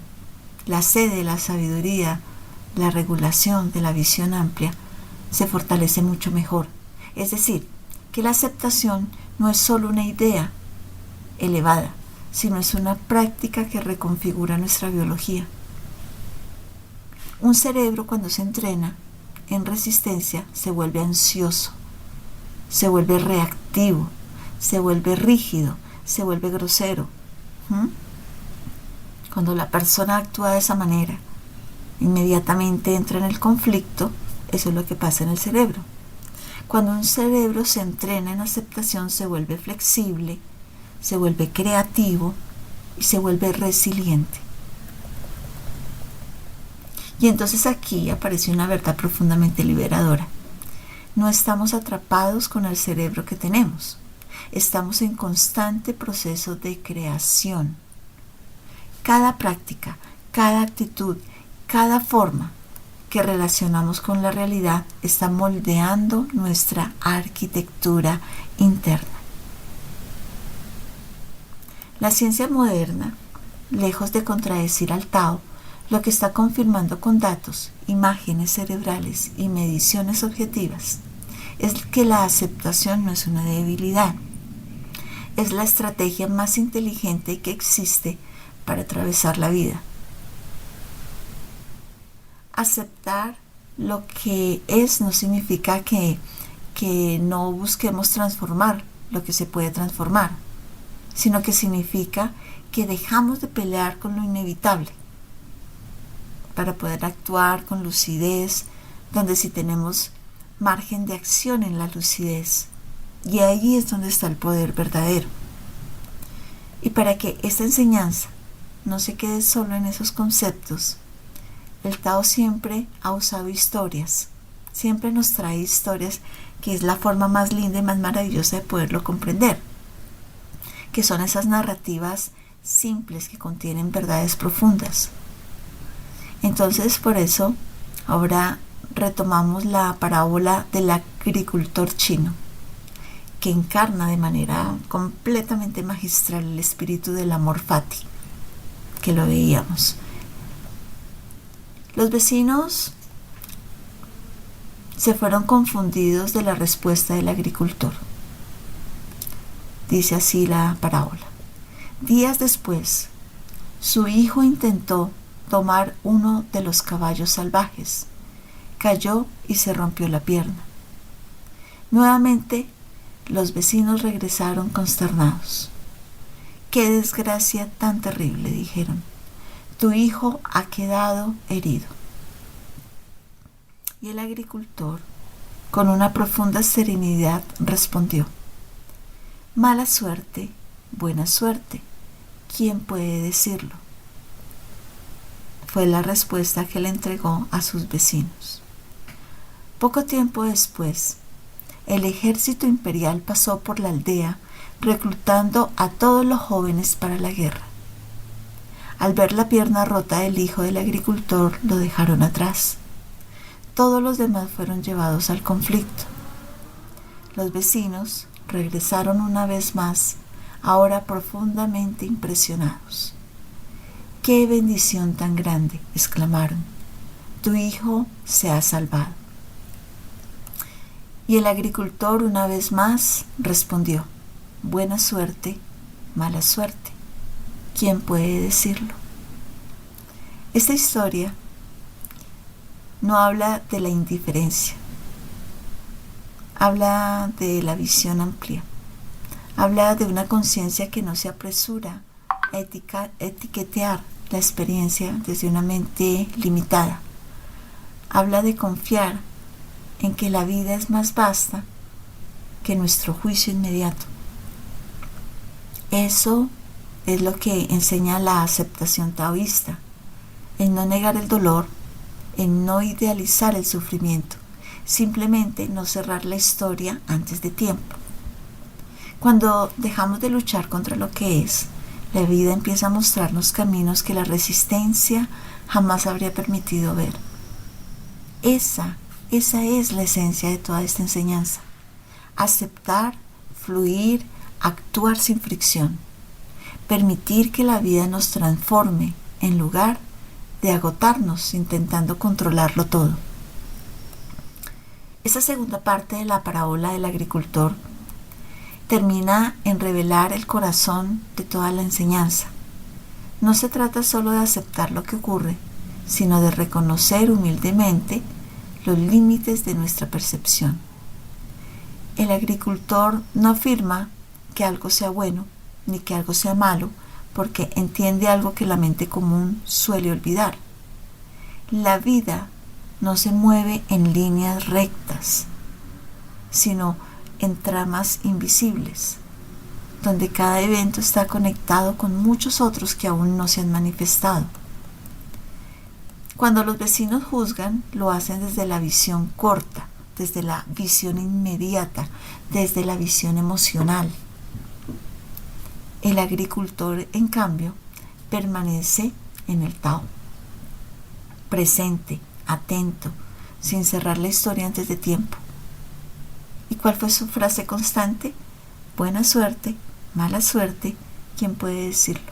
la sede de la sabiduría, la regulación de la visión amplia, se fortalece mucho mejor. Es decir, que la aceptación no es solo una idea elevada, sino es una práctica que reconfigura nuestra biología. Un cerebro, cuando se entrena, en resistencia se vuelve ansioso, se vuelve reactivo, se vuelve rígido, se vuelve grosero. Cuando la persona actúa de esa manera, inmediatamente entra en el conflicto. Eso es lo que pasa en el cerebro. Cuando un cerebro se entrena en aceptación, se vuelve flexible, se vuelve creativo y se vuelve resiliente. Y entonces aquí aparece una verdad profundamente liberadora. No estamos atrapados con el cerebro que tenemos. Estamos en constante proceso de creación. Cada práctica, cada actitud, cada forma que relacionamos con la realidad está moldeando nuestra arquitectura interna. La ciencia moderna, lejos de contradecir al Tao, lo que está confirmando con datos, imágenes cerebrales y mediciones objetivas es que la aceptación no es una debilidad. Es la estrategia más inteligente que existe para atravesar la vida. Aceptar lo que es no significa que no busquemos transformar lo que se puede transformar, sino que significa que dejamos de pelear con lo inevitable para poder actuar con lucidez, donde sí tenemos margen de acción en la lucidez. Y ahí es donde está el poder verdadero. Y para que esta enseñanza no se quede solo en esos conceptos, el Tao siempre ha usado historias, siempre nos trae historias, que es la forma más linda y más maravillosa de poderlo comprender, que son esas narrativas simples que contienen verdades profundas. Entonces, por eso, ahora retomamos la parábola del agricultor chino, que encarna de manera completamente magistral el espíritu del amor fati, que lo veíamos. Los vecinos se fueron confundidos de la respuesta del agricultor. Dice así la parábola. Días después, su hijo intentó tomar uno de los caballos salvajes. Cayó y se rompió la pierna. Nuevamente, los vecinos regresaron consternados. ¡Qué desgracia tan terrible!, dijeron. Tu hijo ha quedado herido. Y el agricultor, con una profunda serenidad, respondió: mala suerte, buena suerte, ¿quién puede decirlo? Fue la respuesta que le entregó a sus vecinos. Poco tiempo después, el ejército imperial pasó por la aldea reclutando a todos los jóvenes para la guerra. Al ver la pierna rota del hijo del agricultor, lo dejaron atrás. Todos los demás fueron llevados al conflicto. Los vecinos regresaron una vez más, ahora profundamente impresionados. ¡Qué bendición tan grande!, exclamaron. Tu hijo se ha salvado. Y el agricultor una vez más respondió: buena suerte, mala suerte, ¿quién puede decirlo? Esta historia no habla de la indiferencia, habla de la visión amplia, habla de una conciencia que no se apresura a etiquetear la experiencia desde una mente limitada. Habla de confiar en que la vida es más vasta que nuestro juicio inmediato. Eso es lo que enseña la aceptación taoísta, en no negar el dolor, en no idealizar el sufrimiento, simplemente no cerrar la historia antes de tiempo. Cuando dejamos de luchar contra lo que es, la vida empieza a mostrarnos caminos que la resistencia jamás habría permitido ver. Esa es la esencia de toda esta enseñanza. Aceptar, fluir, actuar sin fricción. Permitir que la vida nos transforme en lugar de agotarnos intentando controlarlo todo. Esa segunda parte de la parábola del agricultor termina en revelar el corazón de toda la enseñanza. No se trata solo de aceptar lo que ocurre, sino de reconocer humildemente los límites de nuestra percepción. El agricultor no afirma que algo sea bueno ni que algo sea malo, porque entiende algo que la mente común suele olvidar. La vida no se mueve en líneas rectas, sino en tramas invisibles, donde cada evento está conectado con muchos otros que aún no se han manifestado. Cuando los vecinos juzgan, lo hacen desde la visión corta, desde la visión inmediata, desde la visión emocional. El agricultor, en cambio, permanece en el Tao, presente, atento, sin cerrar la historia antes de tiempo. ¿Y cuál fue su frase constante? Buena suerte, mala suerte, ¿quién puede decirlo?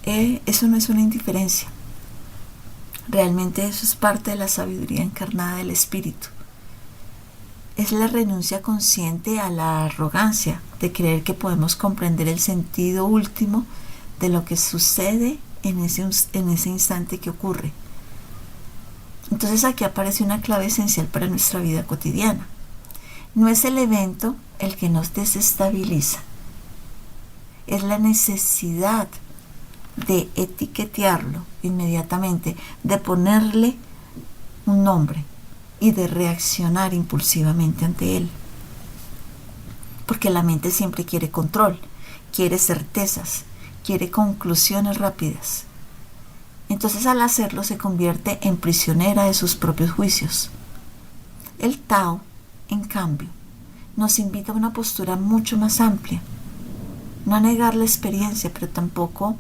Eso no es una indiferencia. Realmente eso es parte de la sabiduría encarnada del espíritu. Es la renuncia consciente a la arrogancia de creer que podemos comprender el sentido último de lo que sucede en ese instante que ocurre. Entonces aquí aparece una clave esencial para nuestra vida cotidiana. No es el evento el que nos desestabiliza, es la necesidad de etiquetearlo inmediatamente, de ponerle un nombre y de reaccionar impulsivamente ante él. Porque la mente siempre quiere control, quiere certezas, quiere conclusiones rápidas. Entonces al hacerlo se convierte en prisionera de sus propios juicios. El Tao, en cambio, nos invita a una postura mucho más amplia. No a negar la experiencia, pero tampoco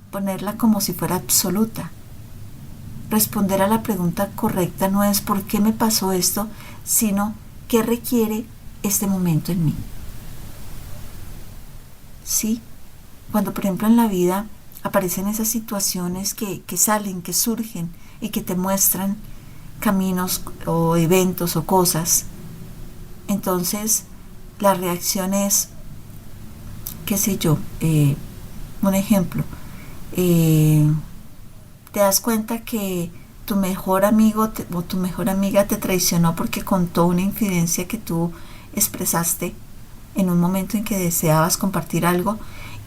ponerla como si fuera absoluta. Responder a la pregunta correcta no es ¿por qué me pasó esto?, sino ¿qué requiere este momento en mí? Sí, cuando por ejemplo en la vida aparecen esas situaciones que salen, que surgen y que te muestran caminos o eventos o cosas, entonces la reacción es, qué sé yo, un ejemplo, te das cuenta que tu mejor amigo o tu mejor amiga te traicionó porque contó una infidencia que tú expresaste en un momento en que deseabas compartir algo,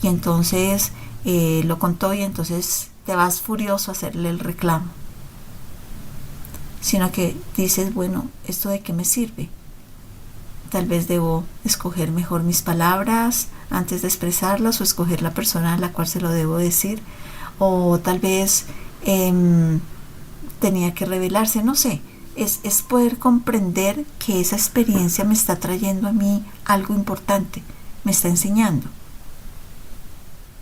y entonces lo contó y entonces te vas furioso a hacerle el reclamo. Sino que dices, bueno, ¿esto de qué me sirve? Tal vez debo escoger mejor mis palabras antes de expresarlas, o escoger la persona a la cual se lo debo decir, o tal vez tenía que revelarse, no sé. Es poder comprender que esa experiencia me está trayendo a mí algo importante, me está enseñando.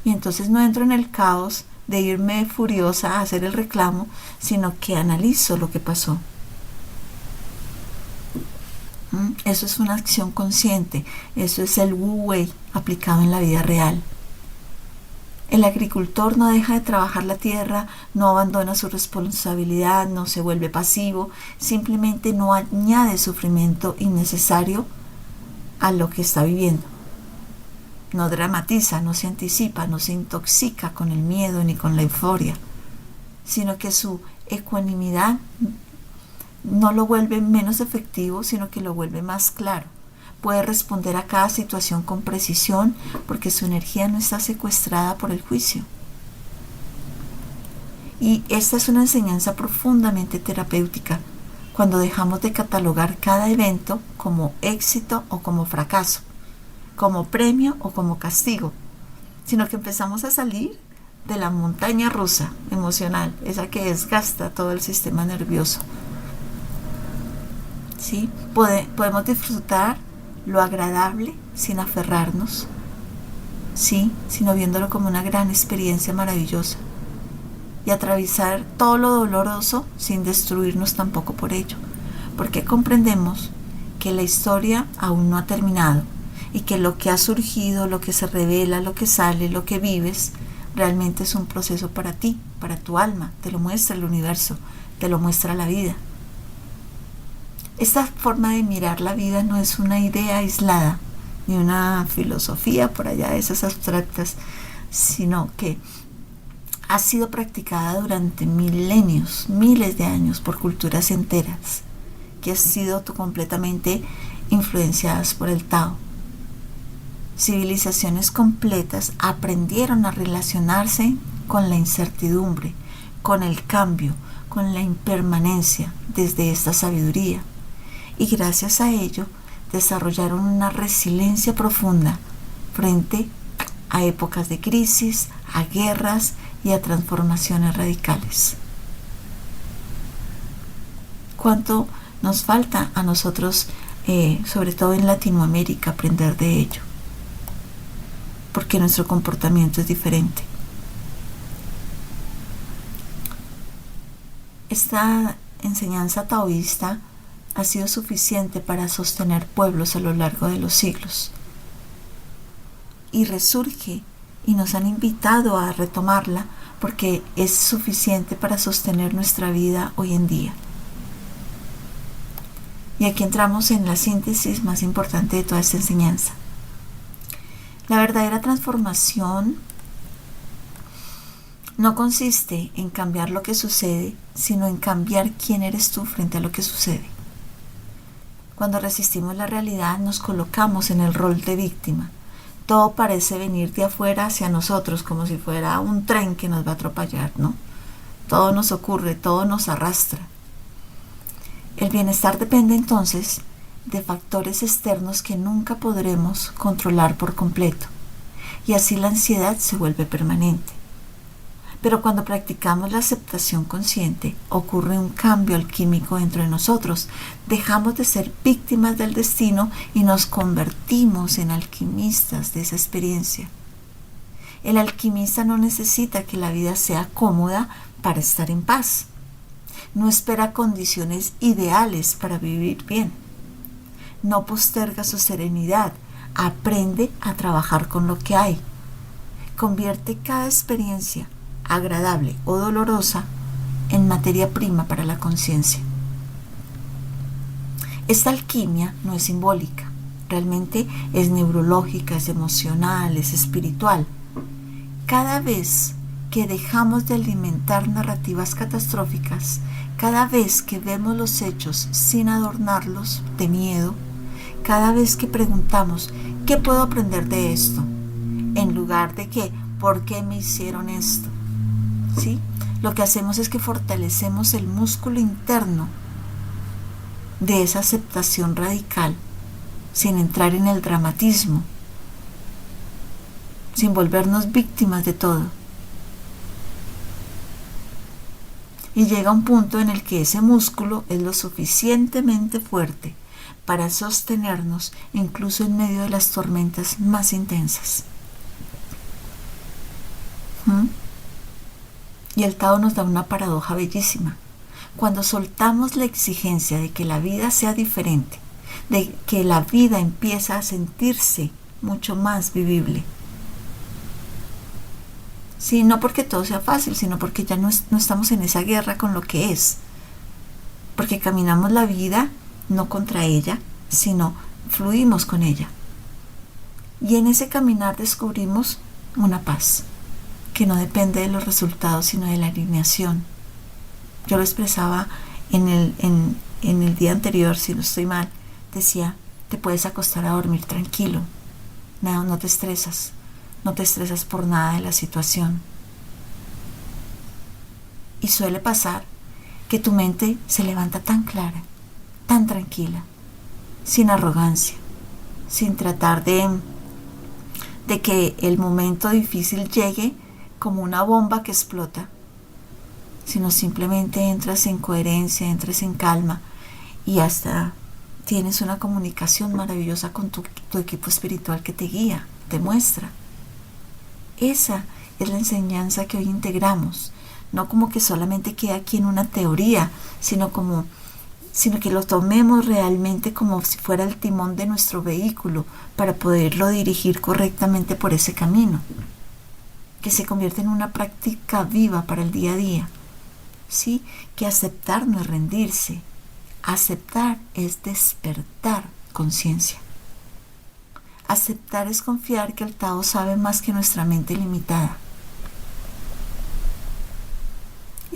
Y entonces no entro en el caos de irme furiosa a hacer el reclamo, sino que analizo lo que pasó. Eso es una acción consciente, eso es el Wu Wei aplicado en la vida real. El agricultor no deja de trabajar la tierra, no abandona su responsabilidad, no se vuelve pasivo, simplemente no añade sufrimiento innecesario a lo que está viviendo. No dramatiza, no se anticipa, no se intoxica con el miedo ni con la euforia, sino que su ecuanimidad no lo vuelve menos efectivo, sino que lo vuelve más claro. Puede responder a cada situación con precisión porque su energía no está secuestrada por el juicio. Y esta es una enseñanza profundamente terapéutica cuando dejamos de catalogar cada evento como éxito o como fracaso, como premio o como castigo, sino que empezamos a salir de la montaña rusa emocional, esa que desgasta todo el sistema nervioso. ¿Sí? Podemos disfrutar lo agradable sin aferrarnos, ¿sí? Sino viéndolo como una gran experiencia maravillosa, y atravesar todo lo doloroso sin destruirnos tampoco por ello, porque comprendemos que la historia aún no ha terminado y que lo que ha surgido, lo que se revela, lo que sale, lo que vives, realmente es un proceso para ti, para tu alma. Te lo muestra el universo, te lo muestra la vida. Esta forma de mirar la vida no es una idea aislada, ni una filosofía por allá de esas abstractas, sino que ha sido practicada durante milenios, miles de años por culturas enteras que han sido completamente influenciadas por el Tao. Civilizaciones completas aprendieron a relacionarse con la incertidumbre, con el cambio, con la impermanencia desde esta sabiduría, y gracias a ello desarrollaron una resiliencia profunda frente a épocas de crisis, a guerras y a transformaciones radicales. ¿Cuánto nos falta a nosotros, sobre todo en Latinoamérica, aprender de ello? Porque nuestro comportamiento es diferente. Esta enseñanza taoísta ha sido suficiente para sostener pueblos a lo largo de los siglos. Y resurge y nos han invitado a retomarla porque es suficiente para sostener nuestra vida hoy en día. Y aquí entramos en la síntesis más importante de toda esta enseñanza. La verdadera transformación no consiste en cambiar lo que sucede, sino en cambiar quién eres tú frente a lo que sucede. Cuando resistimos la realidad, nos colocamos en el rol de víctima. Todo parece venir de afuera hacia nosotros, como si fuera un tren que nos va a atropellar, ¿no? Todo nos ocurre, todo nos arrastra. El bienestar depende entonces de factores externos que nunca podremos controlar por completo, y así la ansiedad se vuelve permanente. Pero cuando practicamos la aceptación consciente, ocurre un cambio alquímico dentro de nosotros. Dejamos de ser víctimas del destino y nos convertimos en alquimistas de esa experiencia. El alquimista no necesita que la vida sea cómoda para estar en paz. No espera condiciones ideales para vivir bien. No posterga su serenidad. Aprende a trabajar con lo que hay. Convierte cada experiencia, agradable o dolorosa, en materia prima para la conciencia. Esta alquimia no es simbólica, realmente es neurológica, es emocional, es espiritual. Cada vez que dejamos de alimentar narrativas catastróficas, cada vez que vemos los hechos sin adornarlos de miedo, cada vez que preguntamos ¿qué puedo aprender de esto? En lugar de ¿por qué me hicieron esto? ¿Sí? Lo que hacemos es que fortalecemos el músculo interno de esa aceptación radical, sin entrar en el dramatismo, sin volvernos víctimas de todo. Y llega un punto en el que ese músculo es lo suficientemente fuerte para sostenernos incluso en medio de las tormentas más intensas. Y el Tao nos da una paradoja bellísima. Cuando soltamos la exigencia de que la vida sea diferente, de que la vida empieza a sentirse mucho más vivible. Sí, no porque todo sea fácil, sino porque ya no estamos en esa guerra con lo que es. Porque caminamos la vida no contra ella, sino fluimos con ella. Y en ese caminar descubrimos una paz que no depende de los resultados, sino de la alineación. Yo lo expresaba en el día anterior, si no estoy mal, decía, te puedes acostar a dormir tranquilo, no te estresas por nada de la situación. Y suele pasar que tu mente se levanta tan clara, tan tranquila, sin arrogancia, sin tratar de que el momento difícil llegue como una bomba que explota, sino simplemente entras en coherencia, entras en calma y hasta tienes una comunicación maravillosa con tu equipo espiritual que te guía, te muestra. Esa es la enseñanza que hoy integramos, no como que solamente queda aquí en una teoría, sino que lo tomemos realmente como si fuera el timón de nuestro vehículo para poderlo dirigir correctamente por ese camino, que se convierte en una práctica viva para el día a día. Sí, que aceptar no es rendirse, aceptar es despertar conciencia. Aceptar es confiar que el Tao sabe más que nuestra mente limitada.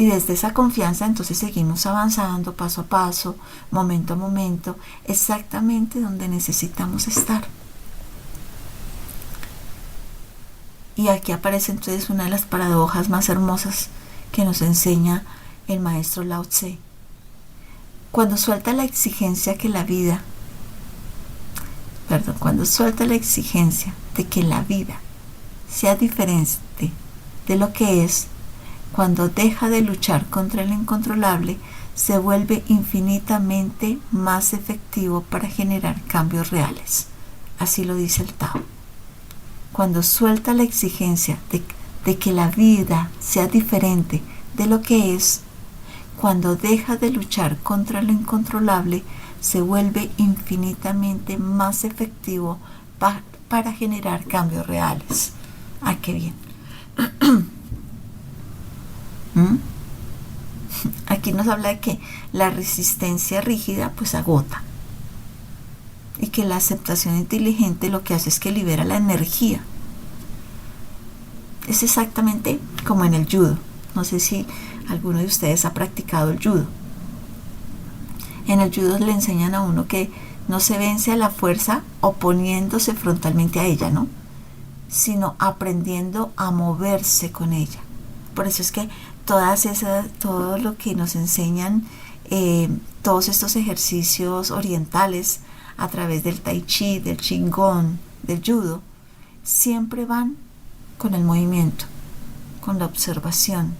Y desde esa confianza entonces seguimos avanzando paso a paso, momento a momento, exactamente donde necesitamos estar. Y aquí aparece entonces una de las paradojas más hermosas que nos enseña el maestro Lao Tse. Cuando suelta la exigencia que la vida, cuando suelta la exigencia de que la vida sea diferente de lo que es, cuando deja de luchar contra lo incontrolable, se vuelve infinitamente más efectivo para generar cambios reales. Así lo dice el Tao. Cuando suelta la exigencia de que la vida sea diferente de lo que es, cuando deja de luchar contra lo incontrolable, se vuelve infinitamente más efectivo para generar cambios reales. ¡Ah, qué bien! Aquí nos habla de que la resistencia rígida pues agota, y que la aceptación inteligente lo que hace es que libera la energía. Es exactamente como en el judo. No sé si alguno de ustedes ha practicado el judo. En el judo le enseñan a uno que no se vence a la fuerza oponiéndose frontalmente a ella, ¿no? Sino aprendiendo a moverse con ella. Por eso es que todo lo que nos enseñan, todos estos ejercicios orientales a través del tai chi, del qigong, del judo, siempre van con el movimiento, con la observación,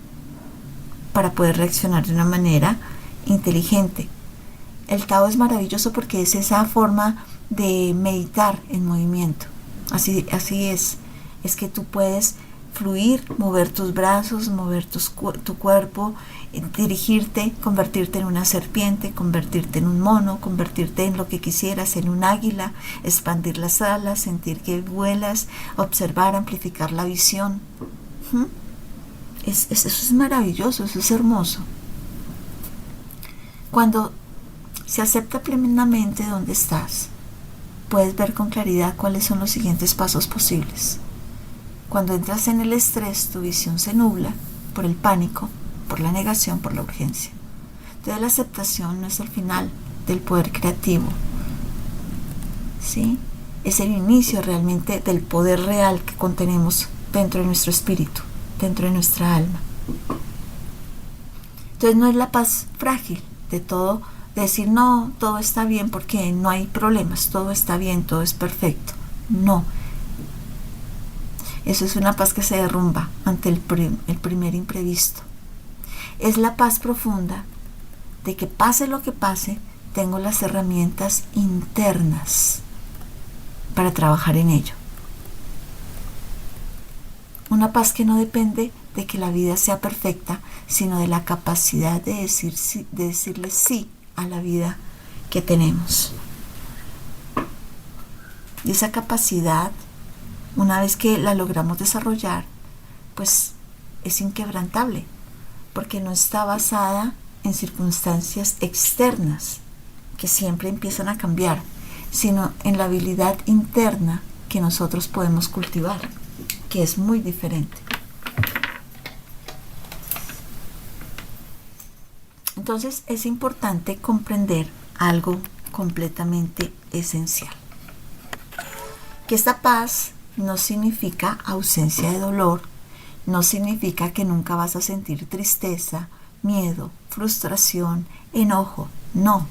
para poder reaccionar de una manera inteligente. El Tao es maravilloso porque es esa forma de meditar en movimiento. Así es que tú puedes fluir, mover tus brazos, mover tu cuerpo, dirigirte, convertirte en una serpiente, convertirte en un mono, convertirte en lo que quisieras, en un águila, expandir las alas, sentir que vuelas, observar, amplificar la visión. Eso es maravilloso, eso es hermoso. Cuando se acepta plenamente donde estás, puedes ver con claridad cuáles son los siguientes pasos posibles. Cuando entras en el estrés, tu visión se nubla por el pánico, por la negación, por la urgencia. Entonces la aceptación no es el final del poder creativo, ¿sí? Es el inicio realmente del poder real que contenemos dentro de nuestro espíritu, dentro de nuestra alma. Entonces no es la paz frágil de todo, de decir no, todo está bien porque no hay problemas, todo está bien, todo es perfecto. No. Eso es una paz que se derrumba ante el primer imprevisto. Es la paz profunda de que pase lo que pase, tengo las herramientas internas para trabajar en ello. Una paz que no depende de que la vida sea perfecta, sino de la capacidad de decirle sí a la vida que tenemos. Y esa capacidad, una vez que la logramos desarrollar, pues es inquebrantable, porque no está basada en circunstancias externas que siempre empiezan a cambiar, sino en la habilidad interna que nosotros podemos cultivar, que es muy diferente. Entonces es importante comprender algo completamente esencial, que esta paz no significa ausencia de dolor, no significa que nunca vas a sentir tristeza, miedo, frustración, enojo, no.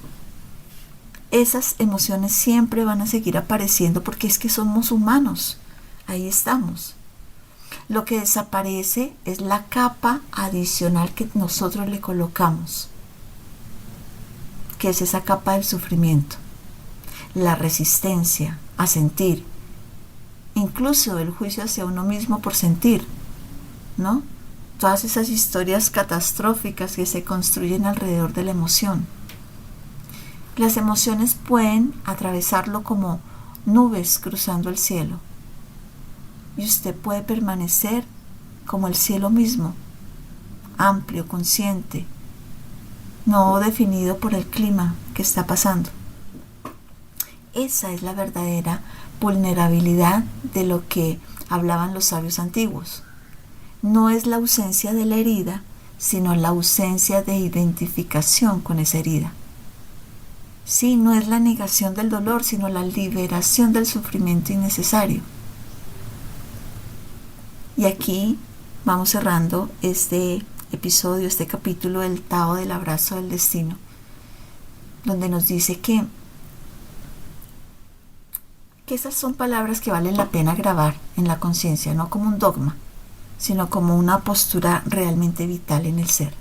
Esas emociones siempre van a seguir apareciendo porque es que somos humanos, ahí estamos. Lo que desaparece es la capa adicional que nosotros le colocamos, que es esa capa del sufrimiento, la resistencia a sentir, incluso el juicio hacia uno mismo por sentir, ¿no? Todas esas historias catastróficas que se construyen alrededor de la emoción. Las emociones pueden atravesarlo como nubes cruzando el cielo, y usted puede permanecer como el cielo mismo, amplio, consciente, no definido por el clima que está pasando. Esa es la verdadera vulnerabilidad de lo que hablaban los sabios antiguos. No es la ausencia de la herida, sino la ausencia de identificación con esa herida. Sí, no es la negación del dolor, sino la liberación del sufrimiento innecesario. Y aquí vamos cerrando este episodio, este capítulo del Tao del abrazo del destino, donde nos dice que esas son palabras que valen la pena grabar en la conciencia, no como un dogma, sino como una postura realmente vital en el ser.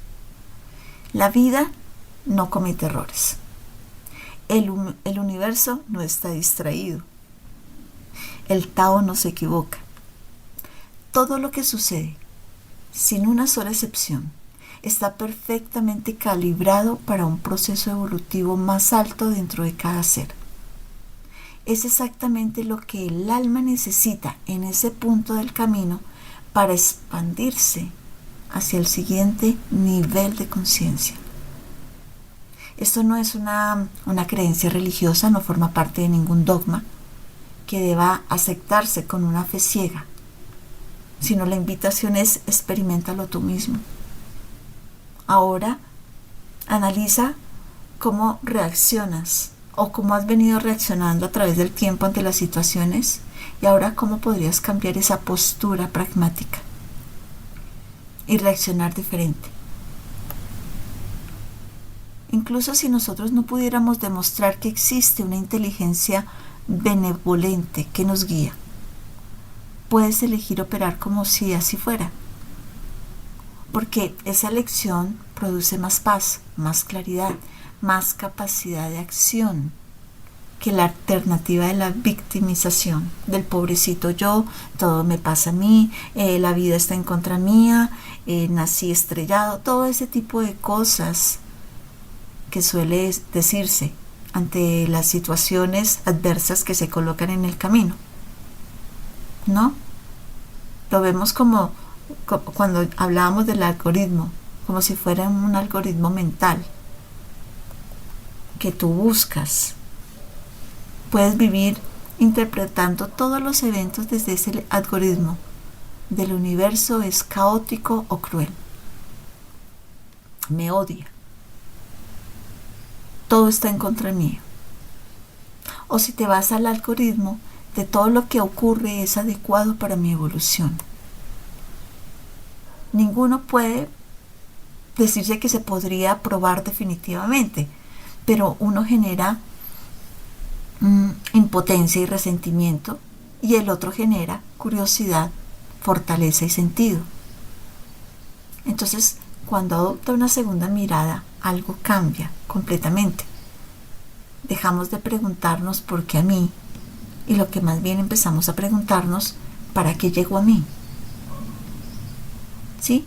La vida no comete errores. El universo no está distraído. El Tao no se equivoca. Todo lo que sucede, sin una sola excepción, está perfectamente calibrado para un proceso evolutivo más alto dentro de cada ser. Es exactamente lo que el alma necesita en ese punto del camino para expandirse hacia el siguiente nivel de conciencia. Esto no es una creencia religiosa, no forma parte de ningún dogma que deba aceptarse con una fe ciega, sino la invitación es experiméntalo tú mismo. Ahora analiza cómo reaccionas o cómo has venido reaccionando a través del tiempo ante las situaciones y ahora cómo podrías cambiar esa postura pragmática y reaccionar diferente. Incluso si nosotros no pudiéramos demostrar que existe una inteligencia benevolente que nos guía, puedes elegir operar como si así fuera, porque esa elección produce más paz, más claridad, más capacidad de acción que la alternativa de la victimización, del pobrecito yo, todo me pasa a mí, la vida está en contra mía, nací estrellado, todo ese tipo de cosas que suele decirse ante las situaciones adversas que se colocan en el camino, ¿no? Lo vemos como cuando hablábamos del algoritmo, como si fuera un algoritmo mental que tú buscas. Puedes vivir interpretando todos los eventos desde ese algoritmo del universo. Es caótico o cruel, me odia, todo está en contra mío. O si te vas al algoritmo de todo lo que ocurre es adecuado para mi evolución. Ninguno puede decirse que se podría probar definitivamente, pero uno genera impotencia y resentimiento y el otro genera curiosidad, fortaleza y sentido. Entonces, cuando adopta una segunda mirada, algo cambia completamente. Dejamos de preguntarnos por qué a mí y lo que más bien empezamos a preguntarnos, ¿para qué llegó a mí? ¿Sí?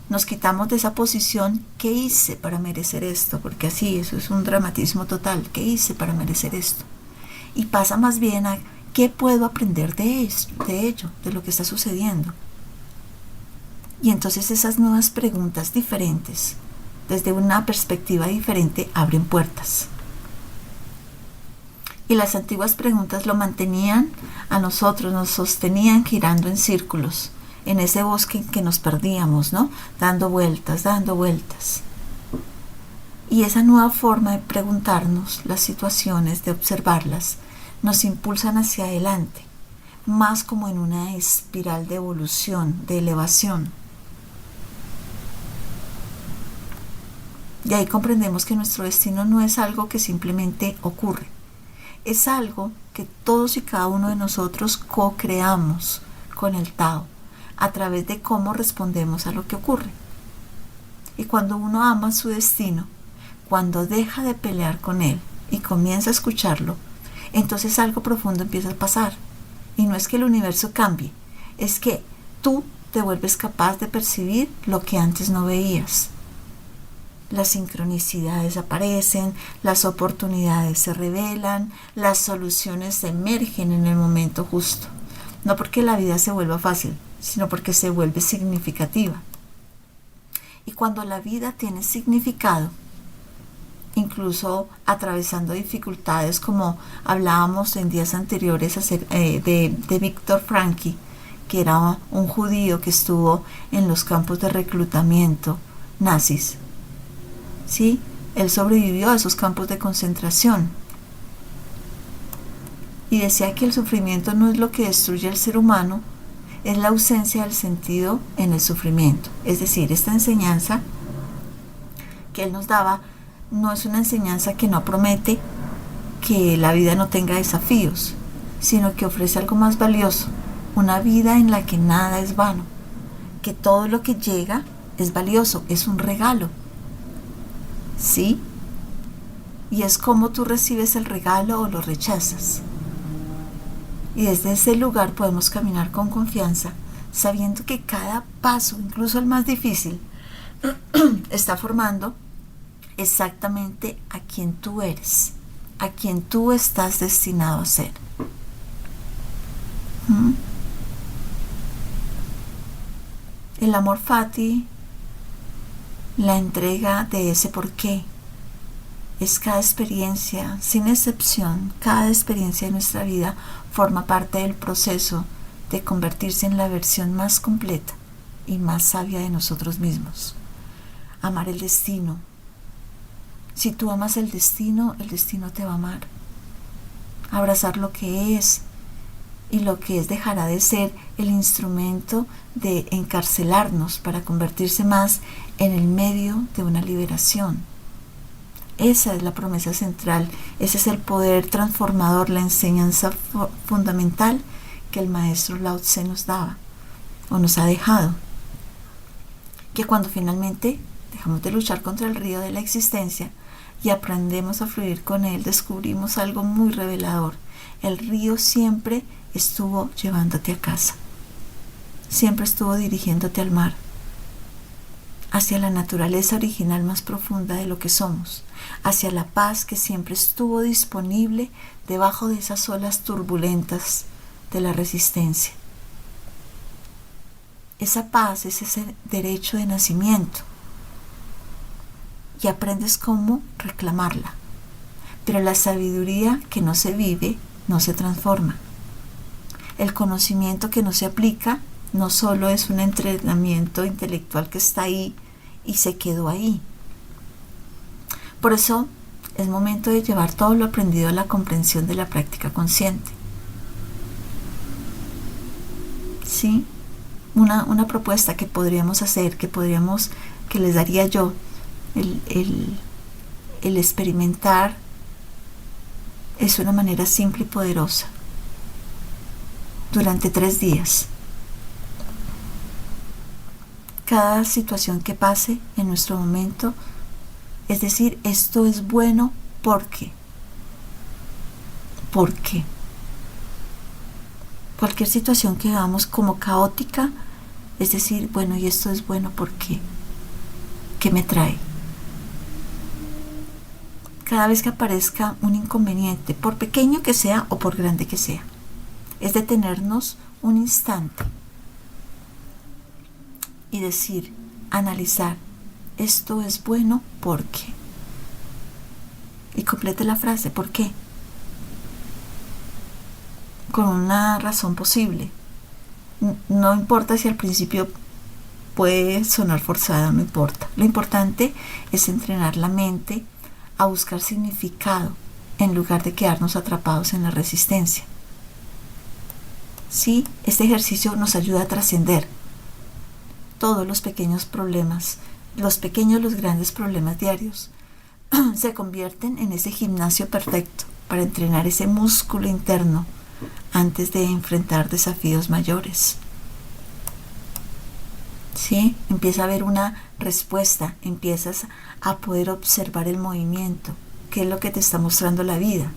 Nos quitamos de esa posición, ¿qué hice para merecer esto? Porque así, eso es un dramatismo total, ¿qué hice para merecer esto? Y pasa más bien a, ¿qué puedo aprender de ello, de lo que está sucediendo? Y entonces esas nuevas preguntas diferentes, desde una perspectiva diferente, abren puertas. Y las antiguas preguntas lo mantenían a nosotros, nos sostenían girando en círculos, en ese bosque en que nos perdíamos, ¿no? Dando vueltas, dando vueltas. Y esa nueva forma de preguntarnos las situaciones, de observarlas, nos impulsan hacia adelante, más como en una espiral de evolución, de elevación. Y ahí comprendemos que nuestro destino no es algo que simplemente ocurre, es algo que todos y cada uno de nosotros co-creamos con el Tao, a través de cómo respondemos a lo que ocurre. Y cuando uno ama su destino, cuando deja de pelear con él y comienza a escucharlo, entonces algo profundo empieza a pasar. Y no es que el universo cambie, es que tú te vuelves capaz de percibir lo que antes no veías. Las sincronicidades aparecen, las oportunidades se revelan, las soluciones emergen en el momento justo. No porque la vida se vuelva fácil, sino porque se vuelve significativa. Y cuando la vida tiene significado, incluso atravesando dificultades, como hablábamos en días anteriores de Viktor Frankl, que era un judío que estuvo en los campos de reclutamiento nazis. ¿Sí? Él sobrevivió a esos campos de concentración. Y decía que el sufrimiento no es lo que destruye al ser humano, es la ausencia del sentido en el sufrimiento. Es decir, esta enseñanza que él nos daba no es una enseñanza que no promete que la vida no tenga desafíos, sino que ofrece algo más valioso, una vida en la que nada es vano, que todo lo que llega es valioso, es un regalo. ¿Sí? Y es como tú recibes el regalo o lo rechazas. Y desde ese lugar podemos caminar con confianza, sabiendo que cada paso, incluso el más difícil, está formando exactamente a quien tú eres, a quien tú estás destinado a ser. El amor fati, la entrega de ese porqué, es cada experiencia, sin excepción, cada experiencia de nuestra vida forma parte del proceso de convertirse en la versión más completa y más sabia de nosotros mismos. Amar el destino. Si tú amas el destino te va a amar. Abrazar lo que es, y lo que es dejará de ser el instrumento de encarcelarnos para convertirse más en el medio de una liberación. Esa es la promesa central, ese es el poder transformador, la enseñanza fundamental que el maestro Lao Tse nos daba o nos ha dejado. Que cuando finalmente dejamos de luchar contra el río de la existencia y aprendemos a fluir con él, descubrimos algo muy revelador. El río siempre estuvo llevándote a casa, siempre estuvo dirigiéndote al mar, hacia la naturaleza original más profunda de lo que somos, hacia la paz que siempre estuvo disponible debajo de esas olas turbulentas de la resistencia. Esa paz es ese derecho de nacimiento y aprendes cómo reclamarla. Pero la sabiduría que no se vive no se transforma. El conocimiento que no se aplica no solo es un entrenamiento intelectual que está ahí y se quedó ahí. Por eso es momento de llevar todo lo aprendido a la comprensión de la práctica consciente. ¿Sí? Una propuesta que podríamos hacer, que les daría yo, el experimentar es una manera simple y poderosa. Durante 3 días. Cada situación que pase en nuestro momento, es decir, esto es bueno porque. ¿Por qué? Cualquier situación que veamos como caótica, es decir, bueno, y esto es bueno porque. ¿Qué me trae? Cada vez que aparezca un inconveniente, por pequeño que sea o por grande que sea, es detenernos un instante y decir, analizar, esto es bueno porque. Y complete la frase, ¿por qué? Con una razón posible. No importa si al principio puede sonar forzada, no importa. Lo importante es entrenar la mente a buscar significado en lugar de quedarnos atrapados en la resistencia. Sí, este ejercicio nos ayuda a trascender todos los pequeños problemas, los grandes problemas diarios. Se convierten en ese gimnasio perfecto para entrenar ese músculo interno antes de enfrentar desafíos mayores. ¿Sí? Empieza a haber una respuesta, empiezas a poder observar el movimiento, qué es lo que te está mostrando la vida.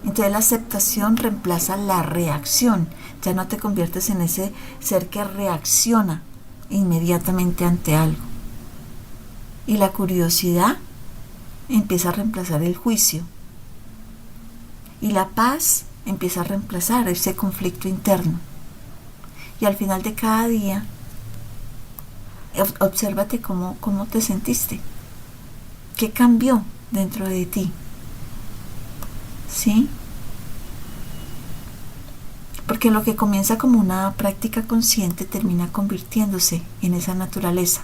Entonces la aceptación reemplaza la reacción, ya no te conviertes en ese ser que reacciona inmediatamente ante algo. Y la curiosidad empieza a reemplazar el juicio. Y la paz empieza a reemplazar ese conflicto interno. Y al final de cada día, obsérvate cómo te sentiste. ¿Qué cambió dentro de ti? ¿Sí? Porque lo que comienza como una práctica consciente termina convirtiéndose en esa naturaleza.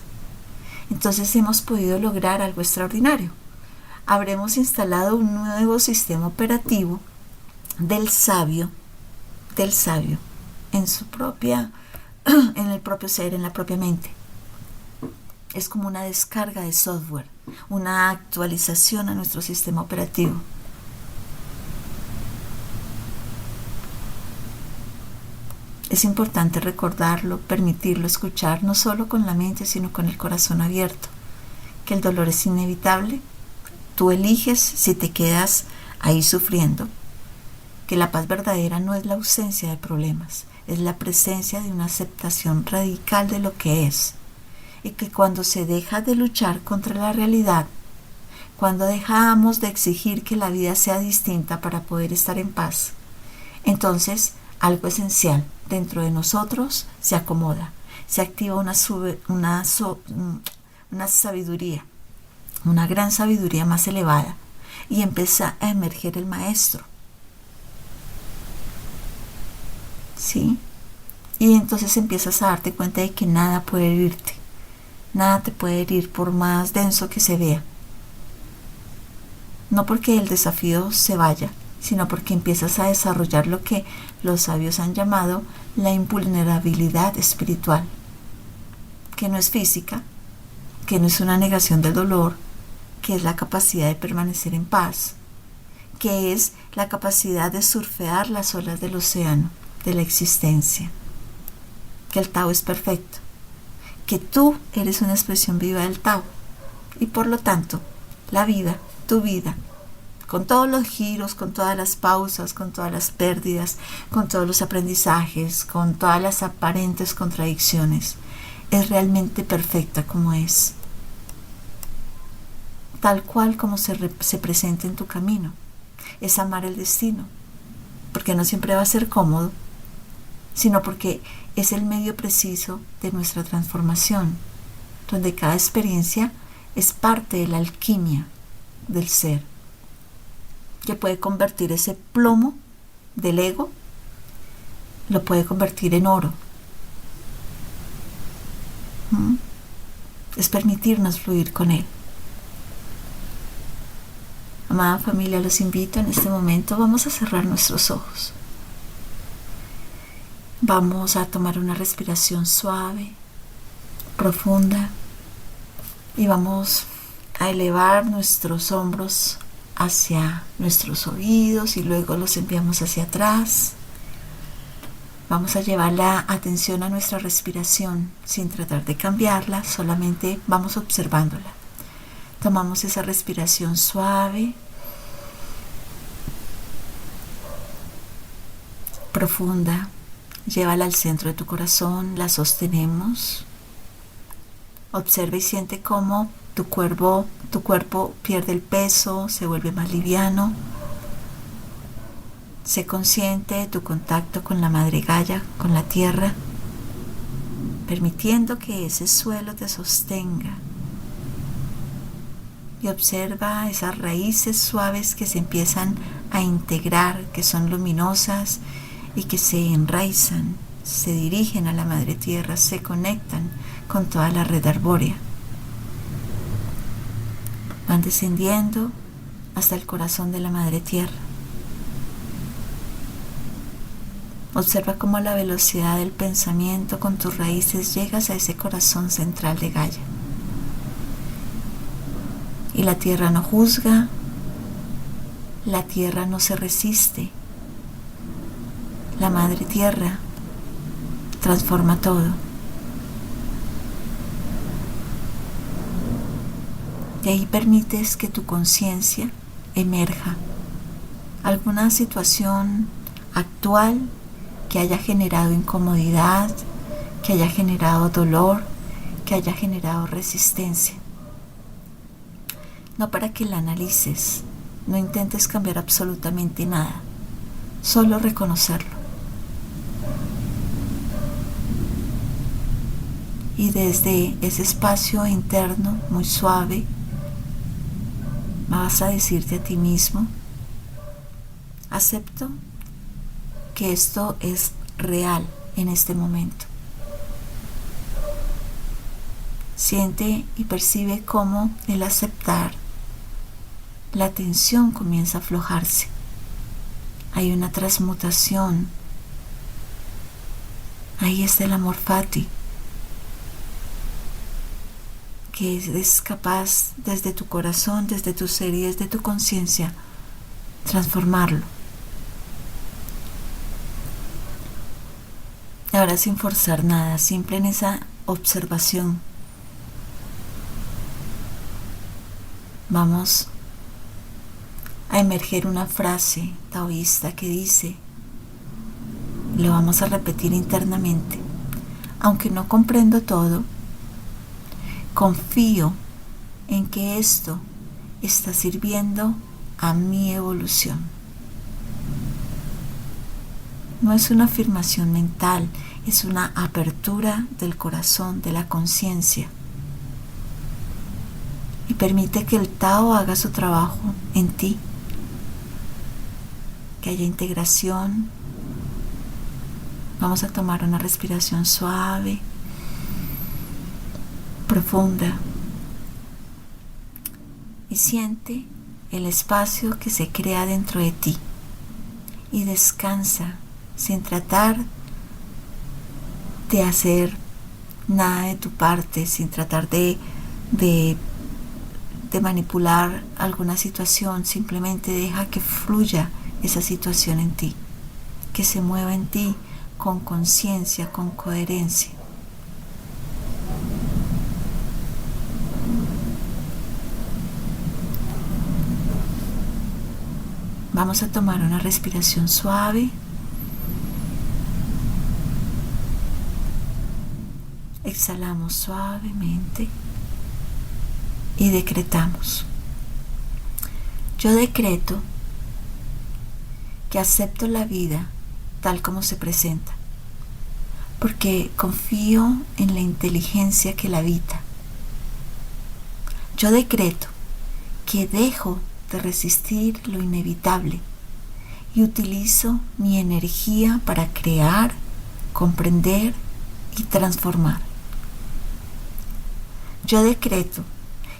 entonces hemos podido lograr algo extraordinario. Habremos instalado un nuevo sistema operativo del sabio en su propia, en el propio ser, en la propia mente. Es como una descarga de software, una actualización a nuestro sistema operativo. Es importante recordarlo, permitirlo escuchar, no solo con la mente, sino con el corazón abierto. Que el dolor es inevitable. Tú eliges si te quedas ahí sufriendo. Que la paz verdadera no es la ausencia de problemas, es la presencia de una aceptación radical de lo que es. Y que cuando se deja de luchar contra la realidad, cuando dejamos de exigir que la vida sea distinta para poder estar en paz, entonces algo esencial dentro de nosotros se acomoda, se activa una sabiduría, una gran sabiduría más elevada, y empieza a emerger el maestro. ¿Sí? Y entonces empiezas a darte cuenta de que nada puede herirte, nada te puede herir por más denso que se vea. No porque el desafío se vaya, sino porque empiezas a desarrollar lo que los sabios han llamado la invulnerabilidad espiritual, que no es física, que no es una negación del dolor, que es la capacidad de permanecer en paz, que es la capacidad de surfear las olas del océano de la existencia, que el Tao es perfecto, que tú eres una expresión viva del Tao, y por lo tanto la vida, tu vida, con todos los giros, con todas las pausas, con todas las pérdidas, con todos los aprendizajes, con todas las aparentes contradicciones, es realmente perfecta como es, tal cual como se presenta en tu camino. Es amar el destino, porque no siempre va a ser cómodo, sino porque es el medio preciso de nuestra transformación, donde cada experiencia es parte de la alquimia del ser, que puede convertir ese plomo del ego, lo puede convertir en oro. Es permitirnos fluir con él. Amada familia, los invito en este momento, vamos a cerrar nuestros ojos. Vamos a tomar una respiración suave, profunda, y vamos a elevar nuestros hombros hacia nuestros oídos y luego los enviamos hacia atrás. Vamos a llevar la atención a nuestra respiración sin tratar de cambiarla, solamente vamos observándola. Tomamos esa respiración suave, profunda, llévala al centro de tu corazón, la sostenemos. Observa y siente cómo tu cuerpo pierde el peso, se vuelve más liviano. Sé consciente de tu contacto con la Madre Gaia, con la tierra, permitiendo que ese suelo te sostenga. Y observa esas raíces suaves que se empiezan a integrar, que son luminosas y que se enraizan, se dirigen a la Madre Tierra, se conectan con toda la red arbórea. Van descendiendo hasta el corazón de la Madre Tierra. Observa cómo a la velocidad del pensamiento con tus raíces llegas a ese corazón central de Gaia. Y la tierra no juzga, la tierra no se resiste. La Madre Tierra transforma todo. Y ahí permites que tu conciencia emerja. Alguna situación actual que haya generado incomodidad, que haya generado dolor, que haya generado resistencia. No para que la analices, no intentes cambiar absolutamente nada, solo reconocerlo. Y desde ese espacio interno muy suave, vas a decirte a ti mismo: acepto que esto es real en este momento. Siente y percibe cómo el aceptar, la tensión comienza a aflojarse. Hay una transmutación. Ahí está el amor fati, que eres capaz desde tu corazón, desde tu ser y desde tu conciencia, transformarlo. Ahora sin forzar nada, simple en esa observación. Vamos a emerger una frase taoísta que dice, lo vamos a repetir internamente: aunque no comprendo todo, confío en que esto está sirviendo a mi evolución. No es una afirmación mental, es una apertura del corazón, de la conciencia. Y permite que el Tao haga su trabajo en ti, que haya integración. Vamos a tomar una respiración suave, profunda, y siente el espacio que se crea dentro de ti y descansa sin tratar de hacer nada de tu parte, sin tratar de manipular alguna situación. Simplemente deja que fluya esa situación en ti, que se mueva en ti con conciencia, con coherencia. Vamos a tomar una respiración suave. Exhalamos suavemente y decretamos. Yo decreto que acepto la vida tal como se presenta, porque confío en la inteligencia que la habita. Yo decreto que dejo de resistir lo inevitable y utilizo mi energía para crear, comprender y transformar. Yo decreto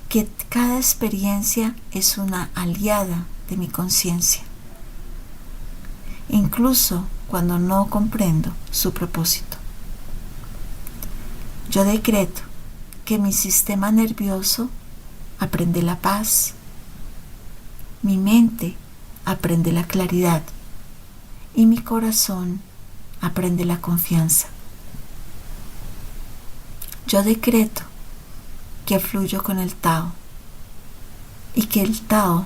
que cada experiencia es una aliada de mi conciencia, incluso cuando no comprendo su propósito. Yo decreto que mi sistema nervioso aprende la paz, mi mente aprende la claridad y mi corazón aprende la confianza. Yo decreto que fluyo con el Tao y que el Tao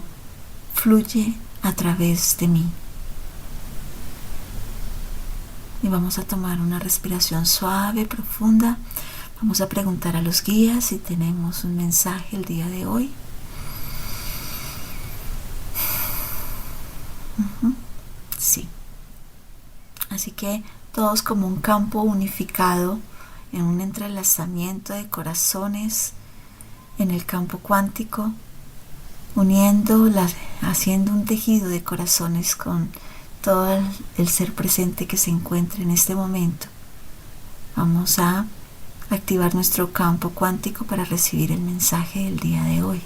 fluye a través de mí. Y vamos a tomar una respiración suave, profunda. Vamos a preguntar a los guías si tenemos un mensaje el día de hoy. Sí. Así que todos como un campo unificado en un entrelazamiento de corazones en el campo cuántico, haciendo un tejido de corazones con todo el ser presente que se encuentra en este momento. Vamos a activar nuestro campo cuántico para recibir el mensaje del día de hoy.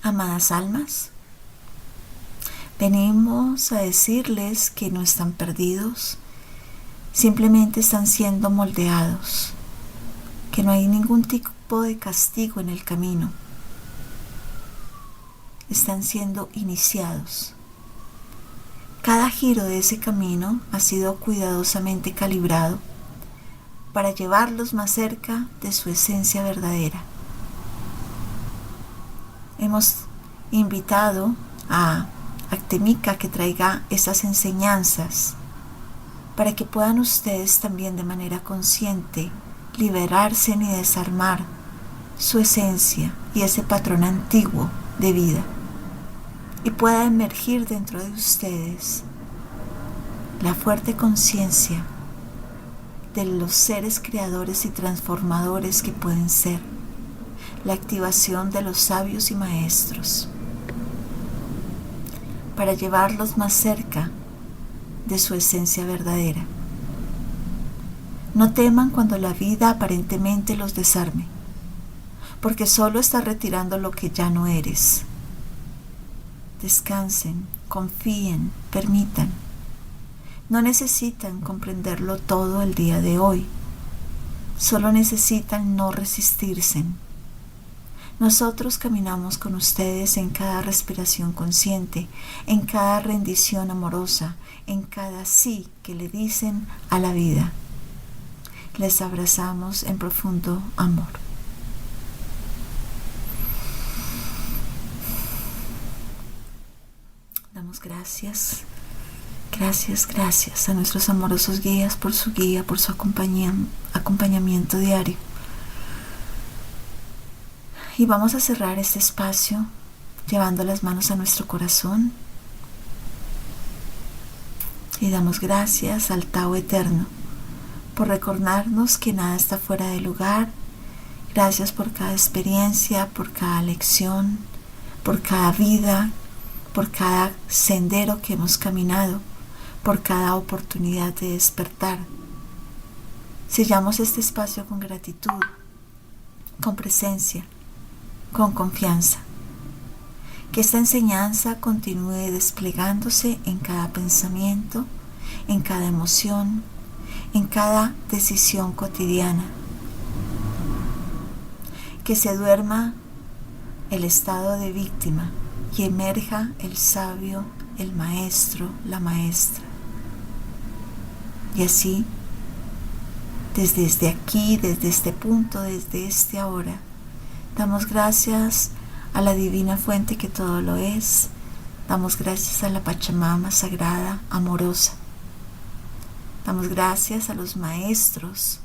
Amadas almas, venimos a decirles que no están perdidos, simplemente están siendo moldeados, que no hay ningún tipo de castigo en el camino. Están siendo iniciados. Cada giro de ese camino ha sido cuidadosamente calibrado para llevarlos más cerca de su esencia verdadera. Hemos invitado a Artemika que traiga esas enseñanzas para que puedan ustedes también de manera consciente liberarse y desarmar su esencia y ese patrón antiguo de vida, y pueda emergir dentro de ustedes la fuerte conciencia de los seres creadores y transformadores que pueden ser, la activación de los sabios y maestros, para llevarlos más cerca de su esencia verdadera. No teman cuando la vida aparentemente los desarme, porque solo está retirando lo que ya no eres. Descansen, confíen, permitan. No necesitan comprenderlo todo el día de hoy, solo necesitan no resistirse. Nosotros caminamos con ustedes en cada respiración consciente, en cada rendición amorosa, en cada sí que le dicen a la vida. Les abrazamos en profundo amor. Damos gracias, gracias a nuestros amorosos guías por su guía, por su acompañamiento diario. Y vamos a cerrar este espacio llevando las manos a nuestro corazón y damos gracias al Tao Eterno por recordarnos que nada está fuera de lugar. Gracias por cada experiencia, por cada lección, por cada vida, por cada sendero que hemos caminado, por cada oportunidad de despertar. Sellamos este espacio con gratitud, con presencia, con confianza. Que esta enseñanza continúe desplegándose en cada pensamiento, en cada emoción, en cada decisión cotidiana. Que se duerma el estado de víctima y emerja el sabio, el maestro, la maestra. Y así, desde aquí, desde este punto, desde este ahora, damos gracias a la divina fuente que todo lo es. Damos gracias a la Pachamama sagrada, amorosa. Damos gracias a los maestros,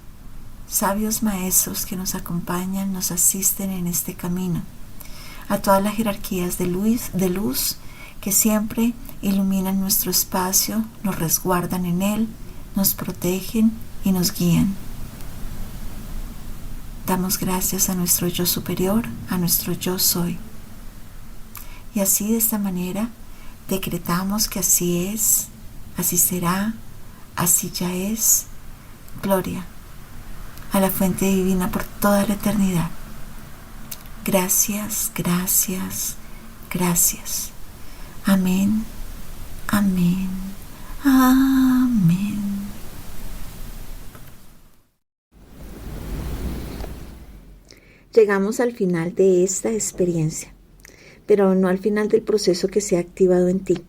sabios maestros que nos acompañan, nos asisten en este camino. A todas las jerarquías de luz que siempre iluminan nuestro espacio, nos resguardan en él, nos protegen y nos guían. Damos gracias a nuestro yo superior, a nuestro yo soy. Y así, de esta manera, decretamos que así es, así será, así ya es. Gloria a la fuente divina por toda la eternidad. Gracias, gracias, gracias. Amén, amén, amén. Llegamos al final de esta experiencia, pero no al final del proceso que se ha activado en ti.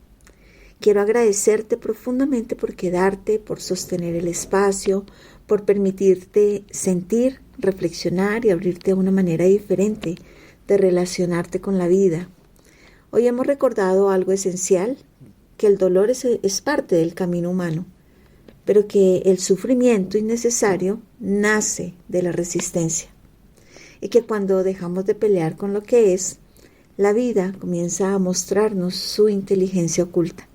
Quiero agradecerte profundamente por quedarte, por sostener el espacio, por permitirte sentir, reflexionar y abrirte a una manera diferente de relacionarte con la vida. Hoy hemos recordado algo esencial, que el dolor es parte del camino humano, pero que el sufrimiento innecesario nace de la resistencia. Y que cuando dejamos de pelear con lo que es, la vida comienza a mostrarnos su inteligencia oculta.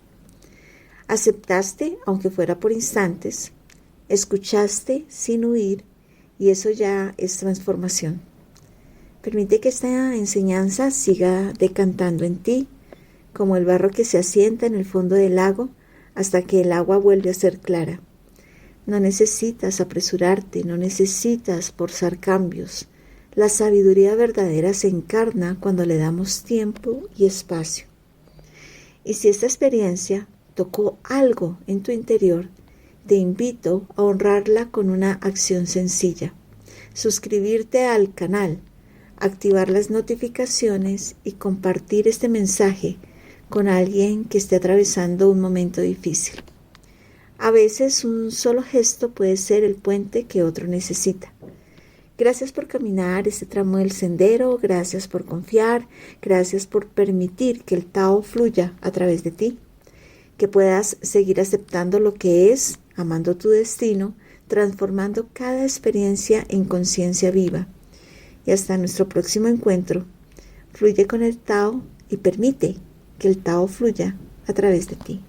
Aceptaste, aunque fuera por instantes, escuchaste sin huir, y eso ya es transformación. Permite que esta enseñanza siga decantando en ti, como el barro que se asienta en el fondo del lago hasta que el agua vuelve a ser clara. No necesitas apresurarte, no necesitas forzar cambios. La sabiduría verdadera se encarna cuando le damos tiempo y espacio. Y si esta experiencia tocó algo en tu interior, te invito a honrarla con una acción sencilla. Suscribirte al canal, activar las notificaciones y compartir este mensaje con alguien que esté atravesando un momento difícil. A veces un solo gesto puede ser el puente que otro necesita. Gracias por caminar este tramo del sendero, gracias por confiar, gracias por permitir que el Tao fluya a través de ti, que puedas seguir aceptando lo que es, amando tu destino, transformando cada experiencia en conciencia viva. Y hasta nuestro próximo encuentro, fluye con el Tao y permite que el Tao fluya a través de ti.